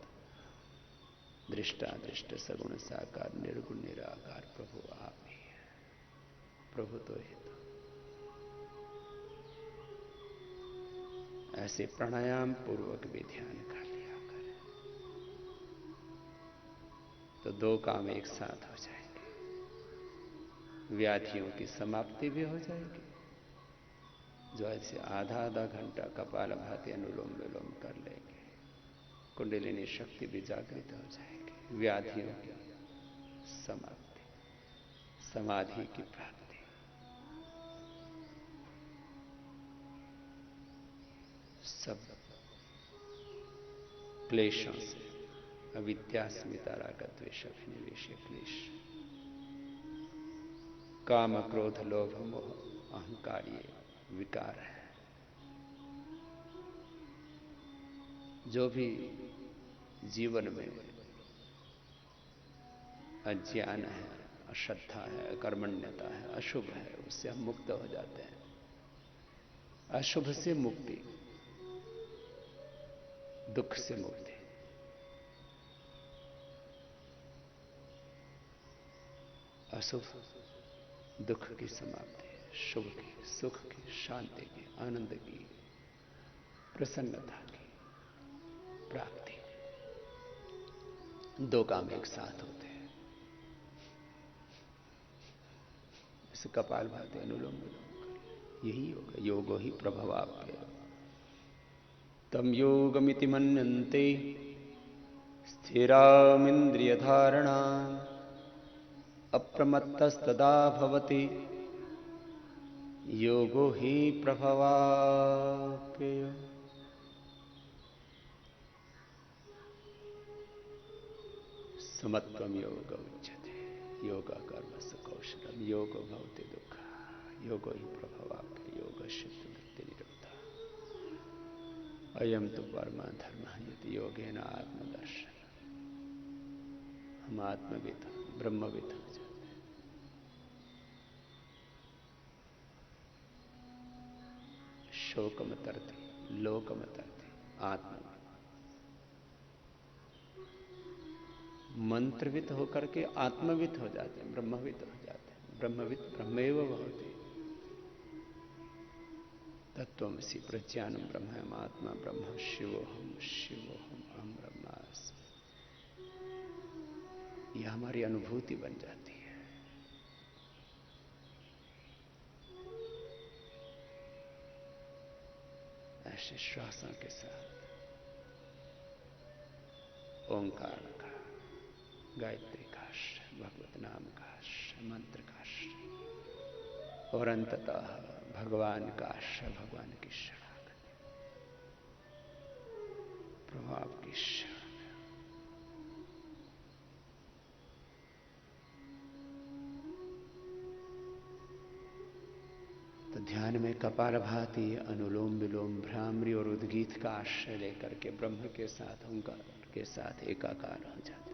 दृष्टादृष्ट, सगुण साकार, निर्गुण निराकार प्रभु आप ही है। प्रभु तो ही तो। ऐसे प्राणायाम पूर्वक भी ध्यान कर लिया करें तो दो काम एक साथ हो जाएंगे। व्याधियों की समाप्ति भी हो जाएगी। जो ऐसे आधा आधा घंटा कपालभाति, अनुलोम विलोम कर लेंगे, कुंडलिनी शक्ति भी जागृत हो जाएगी। व्याधियों की समाप्ति, समाधि की प्राप्ति। सब क्लेशों से, अविद्या स्मिता राग द्वेष अभिनिवेश क्लेश, काम क्रोध लोभ मोह अहंकार, ये विकार है। जो भी जीवन में अज्ञान है, अश्रद्धा है, अकर्मण्यता है, अशुभ है, उससे हम मुक्त हो जाते हैं। अशुभ से मुक्ति, दुख से मुक्ति। अशुभ दुख की समाप्ति, शुभ की, सुख की, शांति की, आनंद की, प्रसन्नता की प्राप्ति। दो काम एक साथ होते हैं। इस कपालभाति, अनुलोम विलोम, यही योग। योगो ही प्रभवाप्य तम योगमिति मन्यन्ते स्थिरामिन्द्रिय धारणा अप्रमत्तस्तदा भवति योगो हि प्रभवाप्यय। समत्वम योग उच्यते योगा कर्म कौशलम योगो भवति दुःख योगो हि प्रभवाप्य योग शिष्ट वृत्ति निरोधा अयम तो परम धर्म यदि योगेन आत्मदर्शन। हम आत्मविद, ब्रह्मविद हो जाते हैं। शोकम तरते, लोकम तरते, आत्मा मंत्रविद होकर के आत्मविद हो जाते हैं, ब्रह्मविद हो जाते हैं। ब्रह्मविद ब्रह्मेव भवति। तत्त्वमसि प्रज्ञानम ब्रह्म आत्मा ब्रह्म शिवोहम शिवोहम अहम ब्रह्मास्मि। यह हमारी अनुभूति बन जाती है। ऐसे श्वासों के साथ ओंकार का, गायत्री का आश्रय, भगवत नाम का आश्रय, मंत्र का आश्रय और अंततः भगवान का आश्रय, भगवान की शरणागति, प्रभाव की शरण। तो ध्यान में कपालभाति, अनुलोम विलोम, भ्रामरी और उद्गीत का आश्रय लेकर के ब्रह्म के साथ, ओंकार के साथ एकाकार हो जाते।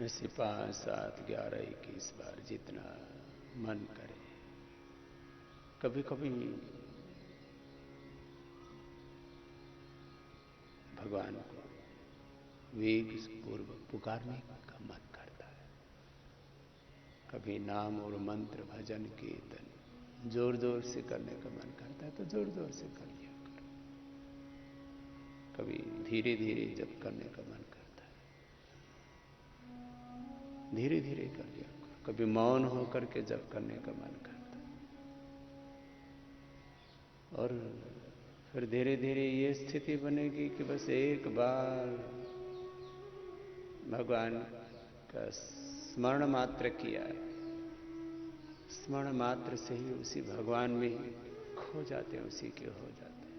ऐसे 5, 7, 11, 21 बार जितना मन करे। कभी कभी भगवान को वेग पूर्वक पुकारने का मन करता है। कभी नाम और मंत्र, भजन, कीर्तन जोर जोर से करने का मन करता है तो जोर जोर से कर लिया करो। कभी धीरे धीरे जप करने का मन करता है, धीरे धीरे कर लिया करो। कभी मौन होकर के जप करने का मन करता है, और फिर धीरे धीरे ये स्थिति बनेगी कि बस एक बार भगवान का स्मरण मात्र किया है, स्मरण मात्र से ही उसी भगवान में ही खो जाते हैं, उसी के हो जाते हैं।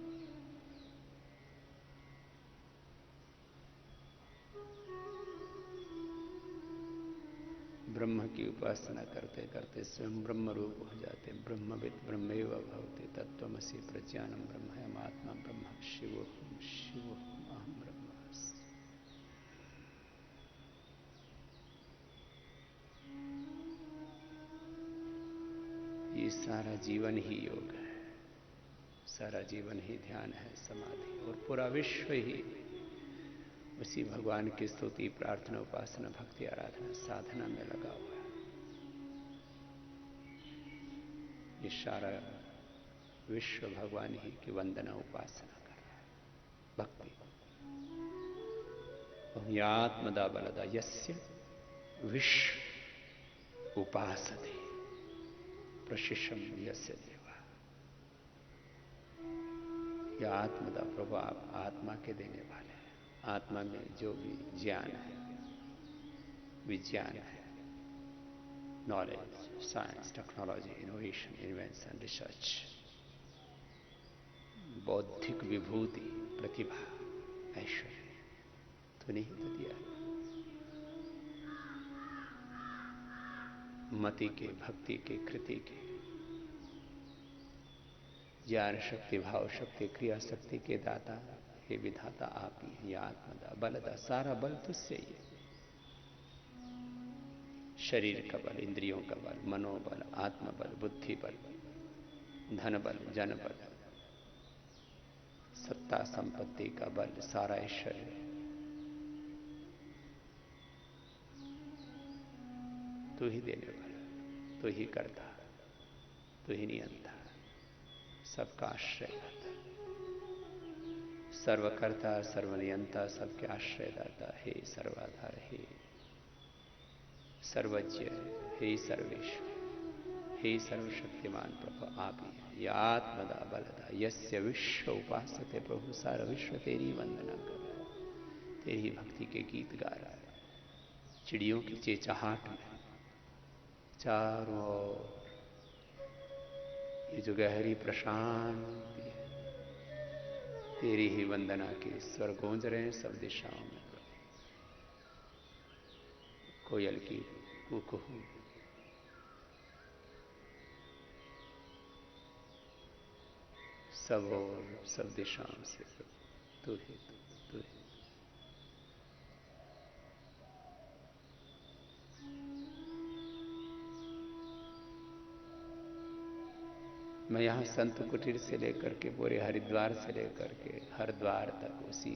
ब्रह्म की उपासना करते करते स्वयं ब्रह्म रूप हो जाते हैं। ब्रह्मविद ब्रह्मेव भवति तत्त्वमसि प्रज्ञानम ब्रह्म आत्मा ब्रह्म शिवोहम शिवोहम अहम ब्रह्मास्मि। ये सारा जीवन ही योग है, सारा जीवन ही ध्यान है, समाधि, और पूरा विश्व ही उसी भगवान की स्तुति, प्रार्थना, उपासना, भक्ति, आराधना, साधना में लगा हुआ है। ये सारा विश्व भगवान ही की वंदना, उपासना कर रहा है, भक्ति। आत्मदा बलदा यस्य विश्व उपासते प्रशिषम यस्य देवा। यह आत्मदा, प्रभु आप आत्मा के देने वाले हैं। आत्मा में जो भी ज्ञान है, विज्ञान है, knowledge, science, technology, innovation, invention, research, बौद्धिक विभूति, प्रतिभा, ऐश्वर्य तो नहीं तो दिया। मति के, भक्ति के, कृति के, ज्ञान शक्ति, भाव शक्ति, क्रिया शक्ति के दाता हे विधाता आप ही हैं। या आत्मदा बलदा, सारा बल तुझसे ही है। शरीर का बल, इंद्रियों का बल, मनोबल, आत्मबल, बुद्धि बल, धन बल, जन बल, सत्ता संपत्ति का बल, सारा ऐश्वर्य तू ही देने वाला, तू ही करता, तू ही नियंता, सबका आश्रय दाता, सर्वकर्ता, सर्वनियंता, सबके आश्रय दाता, हे सर्वाधार, हे सर्वज्ञ, हे सर्वेश्वर, हे सर्वशक्तिमान प्रभु आप ही हैं। या आत्मदा बलदा यस्य विश्व उपासते, प्रभु सारा विश्व तेरी वंदना कर रहा है, तेरी भक्ति के गीत गा रहा है। चिड़ियों की चेचाहट में चारों ओर ये जो गहरी प्रशांति है, तेरी ही वंदना के स्वर गूंज रहे हैं सब दिशाओं में। कोयल की कुकू, सब और सब दिशाओं से तू ही तू ही। मैं यहाँ संत कुटीर से लेकर के पूरे हरिद्वार से लेकर के हरिद्वार तक उसी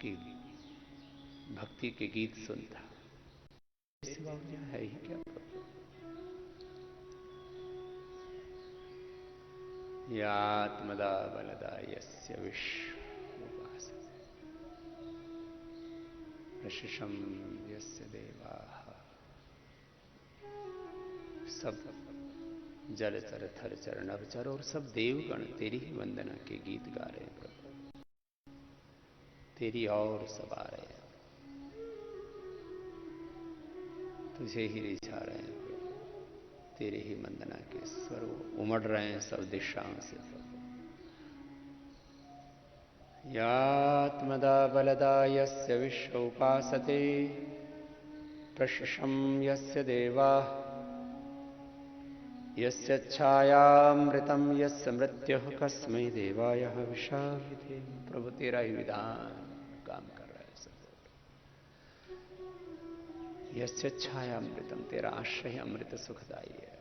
की भक्ति के गीत सुनता। सिवा है ही क्या? या आत्मदा बलदा यस्य विश्व उपासते प्रशिषम यस्य देवाः। सब जलचर, थलचर, नभचर और सब देवगण तेरी ही वंदना के गीत गा रहे हैं प्रभु, तेरी और सब आ रहे हैं, तुझे ही रिझा रहे हैं प्रभु, तेरे ही वंदना के स्वर उमड़ रहे हैं सब दिशाओं से प्रभु। यात्मदा बलदा यस्य विश्व उपासते प्रशिषम यस्य देवाः। यस्य छायामृतम यस्य मृत्युः कस्मै देवाय विषाविधे। प्रभु तेरा ही विधान काम कर रहा है सब। यस्य छायामृतम, तेरा आश्रय अमृत सुखदाई है,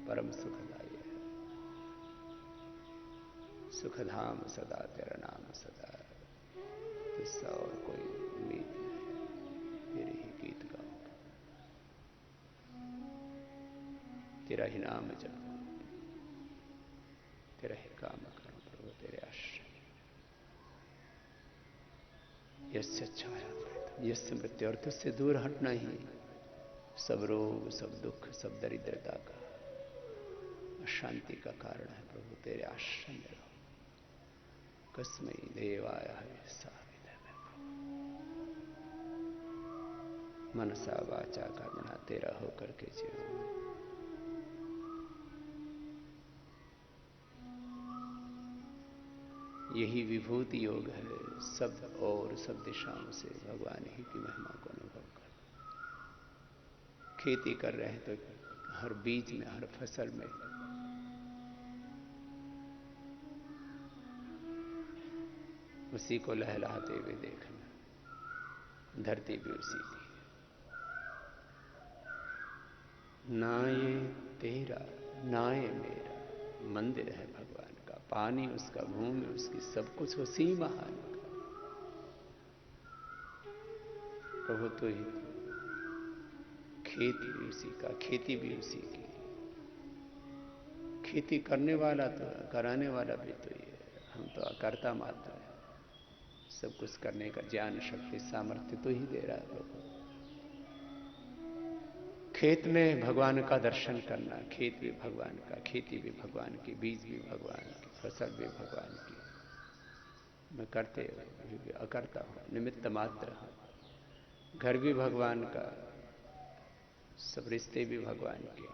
परम सुखदाई है। सुखधाम सदा तेरा नाम सदा, तुझसे और कोई उम्मीद नहीं, तेरे ही गीत गाऊं, तेरा ही नाम जपूं, तेरा ही काम करूं प्रभु, तेरे आश्रय। यस्य छायामृतम, यस्य मृत्यु, और तुझसे दूर हटना ही सब रोग, सब दुख, सब दरिद्रता का, अशांति का कारण है प्रभु, तेरे आश्रय में रहो। कस्मै देवाय हविषा में मनसा वाचा कर्मणा तेरा होकर के जीवन। यही विभूति योग है, सब और सब दिशाओं से भगवान ही की महिमा को अनुभव कर। खेती कर रहे हैं तो हर बीज में, हर फसल में उसी को लहलाते हुए देखना, धरती भी उसी की। ना ये तेरा ना ये मेरा, मंदिर है भगवान का, पानी उसका, भूमि उसकी, सब कुछ उसी महान का। प्रभु तो ही तो, खेत भी उसी का, खेती भी उसी की। खेती करने वाला तो, कराने वाला भी तो ही है, हम तो अकर्ता मात्र है। सब कुछ करने का ज्ञान, शक्ति, सामर्थ्य तो ही दे रहा है प्रभु। खेत में भगवान का दर्शन करना, खेत भी भगवान का, खेती भी भगवान की, बीज भी भगवान की, फसल भी भगवान की। मैं करते भी अकर्ता हूं, निमित्त मात्र हूं। घर भी भगवान का, सब रिश्ते भी भगवान के।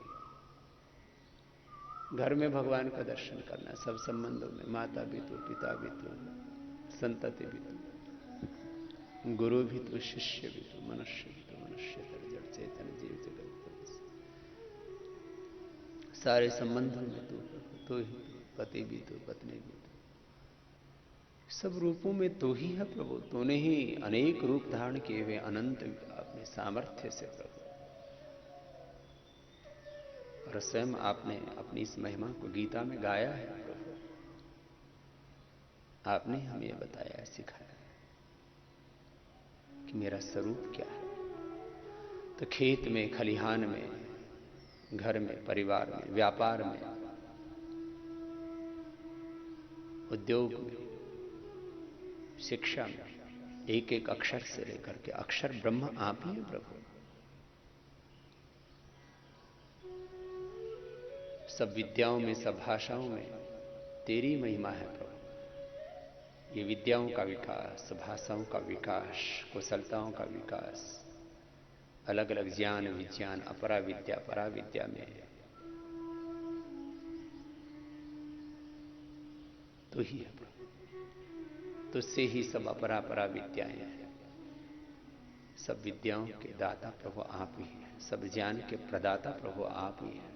घर में भगवान का दर्शन करना, सब संबंधों में, माता भी तो, पिता भी तो, संतति भी तो, गुरु भी तो, शिष्य भी तो, मनुष्य भी तो, मनुष्य तर जड़ चेतन जीव जगत तो, सारे संबंधों में तो ही तो, पति भी तो, पत्नी भी तो, सब रूपों में तो ही है प्रभु। तूने ही अनेक रूप धारण किए हुए अनंत अपने सामर्थ्य से प्रभु, और स्वयं आपने अपनी इस महिमा को गीता में गाया है प्रभु। आपने हमें यह बताया, सिखाया कि मेरा स्वरूप क्या है। तो खेत में, खलिहान में, घर में, परिवार में, व्यापार में, उद्योग में, शिक्षा में, एक एक अक्षर से लेकर के, अक्षर ब्रह्म आप ही हैं प्रभु। सब विद्याओं में, सब भाषाओं में तेरी महिमा है प्रभु। ये विद्याओं का विकास, भाषाओं का विकास, कुशलताओं का विकास, अलग अलग ज्ञान, विज्ञान, अपरा विद्या, परा विद्या में तो ही है प्रभु। तुझसे ही सब अपरा परा विद्याएं हैं। सब विद्याओं के दाता प्रभु आप ही हैं, सब ज्ञान के प्रदाता प्रभु आप ही हैं।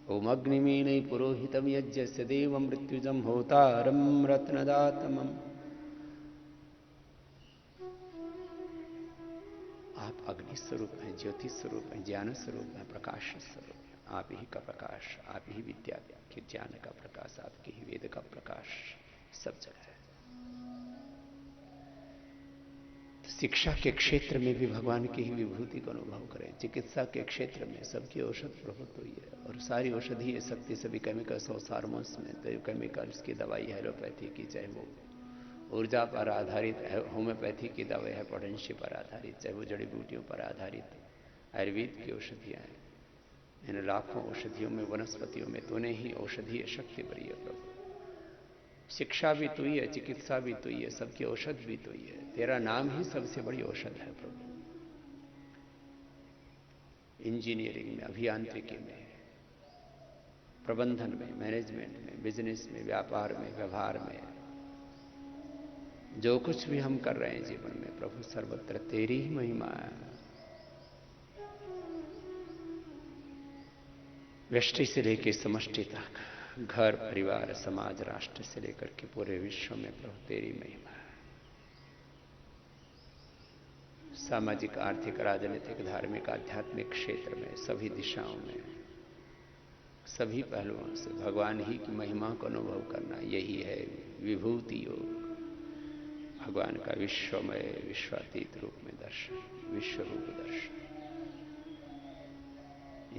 ओम अग्निमीन पुरोहितम यज्ञस्य देव मृत्युजम होतारम रत्नदातमम। आप अग्नि स्वरूप हैं, ज्योति स्वरूप हैं, ज्ञान स्वरूप हैं, प्रकाश स्वरूप हैं। आप ही का प्रकाश, आप ही विद्या के ज्ञान का प्रकाश, आपके ही वेद का प्रकाश सब जगह है। शिक्षा के क्षेत्र में भी भगवान की ही विभूति को अनुभव करें। चिकित्सा के क्षेत्र में सबकी औषध प्रभु तो ही है, और सारी औषधि शक्ति सभी केमिकल्स और हार्मोन्स में, तो केमिकल्स की दवाई है एलोपैथी की, चाहे वो ऊर्जा पर आधारित होम्योपैथी की दवाई है, पोटेंशी पर आधारित, चाहे वो जड़ी बूटियों पर आधारित आयुर्वेद की औषधियाँ हैं। इन लाखों औषधियों में, वनस्पतियों में तूने ही औषधीय शक्ति भरी है प्रभु। शिक्षा भी तू ही है, चिकित्सा भी तू ही है, सबकी औषध भी तू ही है। तेरा नाम ही सबसे बड़ी औषध है प्रभु। इंजीनियरिंग में, अभियांत्रिकी में, प्रबंधन में, मैनेजमेंट में, बिजनेस में, व्यापार में, व्यवहार में, जो कुछ भी हम कर रहे हैं जीवन में प्रभु, सर्वत्र तेरी ही महिमा है। व्यष्टि से लेकर समष्टि तक, घर, परिवार, समाज, राष्ट्र से लेकर के पूरे विश्व में प्रभु तेरी महिमा है। सामाजिक, आर्थिक, राजनीतिक, धार्मिक, आध्यात्मिक क्षेत्र में, सभी दिशाओं में, सभी पहलुओं से भगवान ही की महिमा को अनुभव करना, यही है विभूति योग। भगवान का विश्वमय, विश्वातीत रूप में दर्शन, विश्व रूप दर्शन।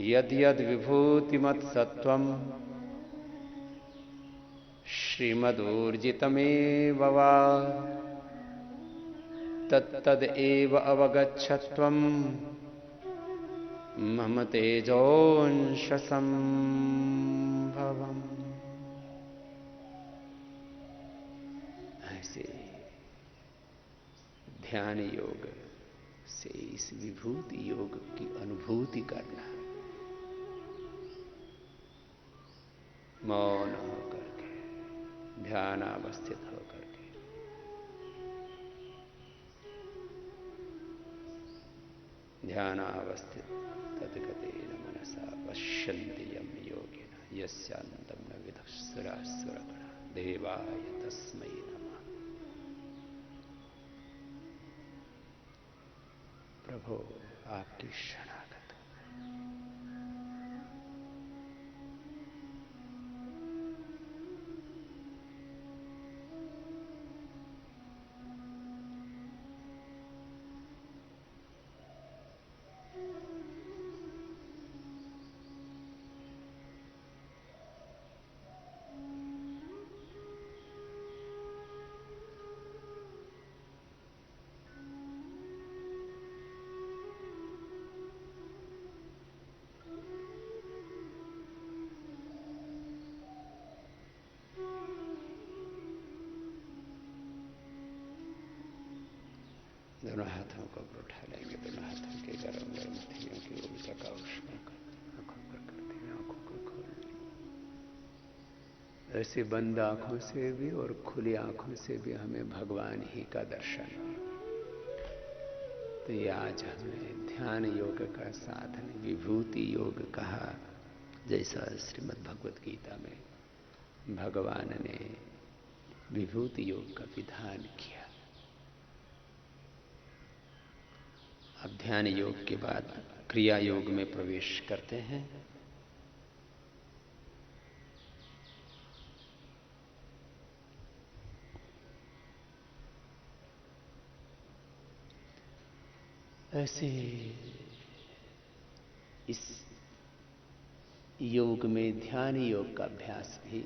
यद यद विभूतिमत् सत्वम श्रीमदूर्जितमेव वा तत्तद एव अवगच्छत्वम मम तेजोंश संभवम्। ऐसे ध्यान योग से इस विभूति योग की अनुभूति करना, मौन होकर के, ध्यान अवस्थित होकर के, ध्यान अवस्थित तद्गतेन मनसा पश्यन्ति यं योगिन यस्यान्तं न विदुःसुरासुरगणा देवाय तस्मै नमः। प्रभो आपकी शरणागत। दोनों हाथों को उठा लेंगे, दोनों हाथों के गरम गरम हथेलियों की ऊर्जा का उष्ण आंखों पर करते हुए आंखों को खोल लेंगे। ऐसे बंद आंखों से भी और खुली आंखों से भी हमें भगवान ही का दर्शन हो। तो ये आज हमने ध्यान योग का साधन विभूति योग कहा, जैसा श्रीमद् भगवत गीता में भगवान ने विभूति योग का विधान किया। अब ध्यान योग के बाद क्रिया योग में प्रवेश करते हैं। ऐसे इस योग में ध्यान योग का अभ्यास भी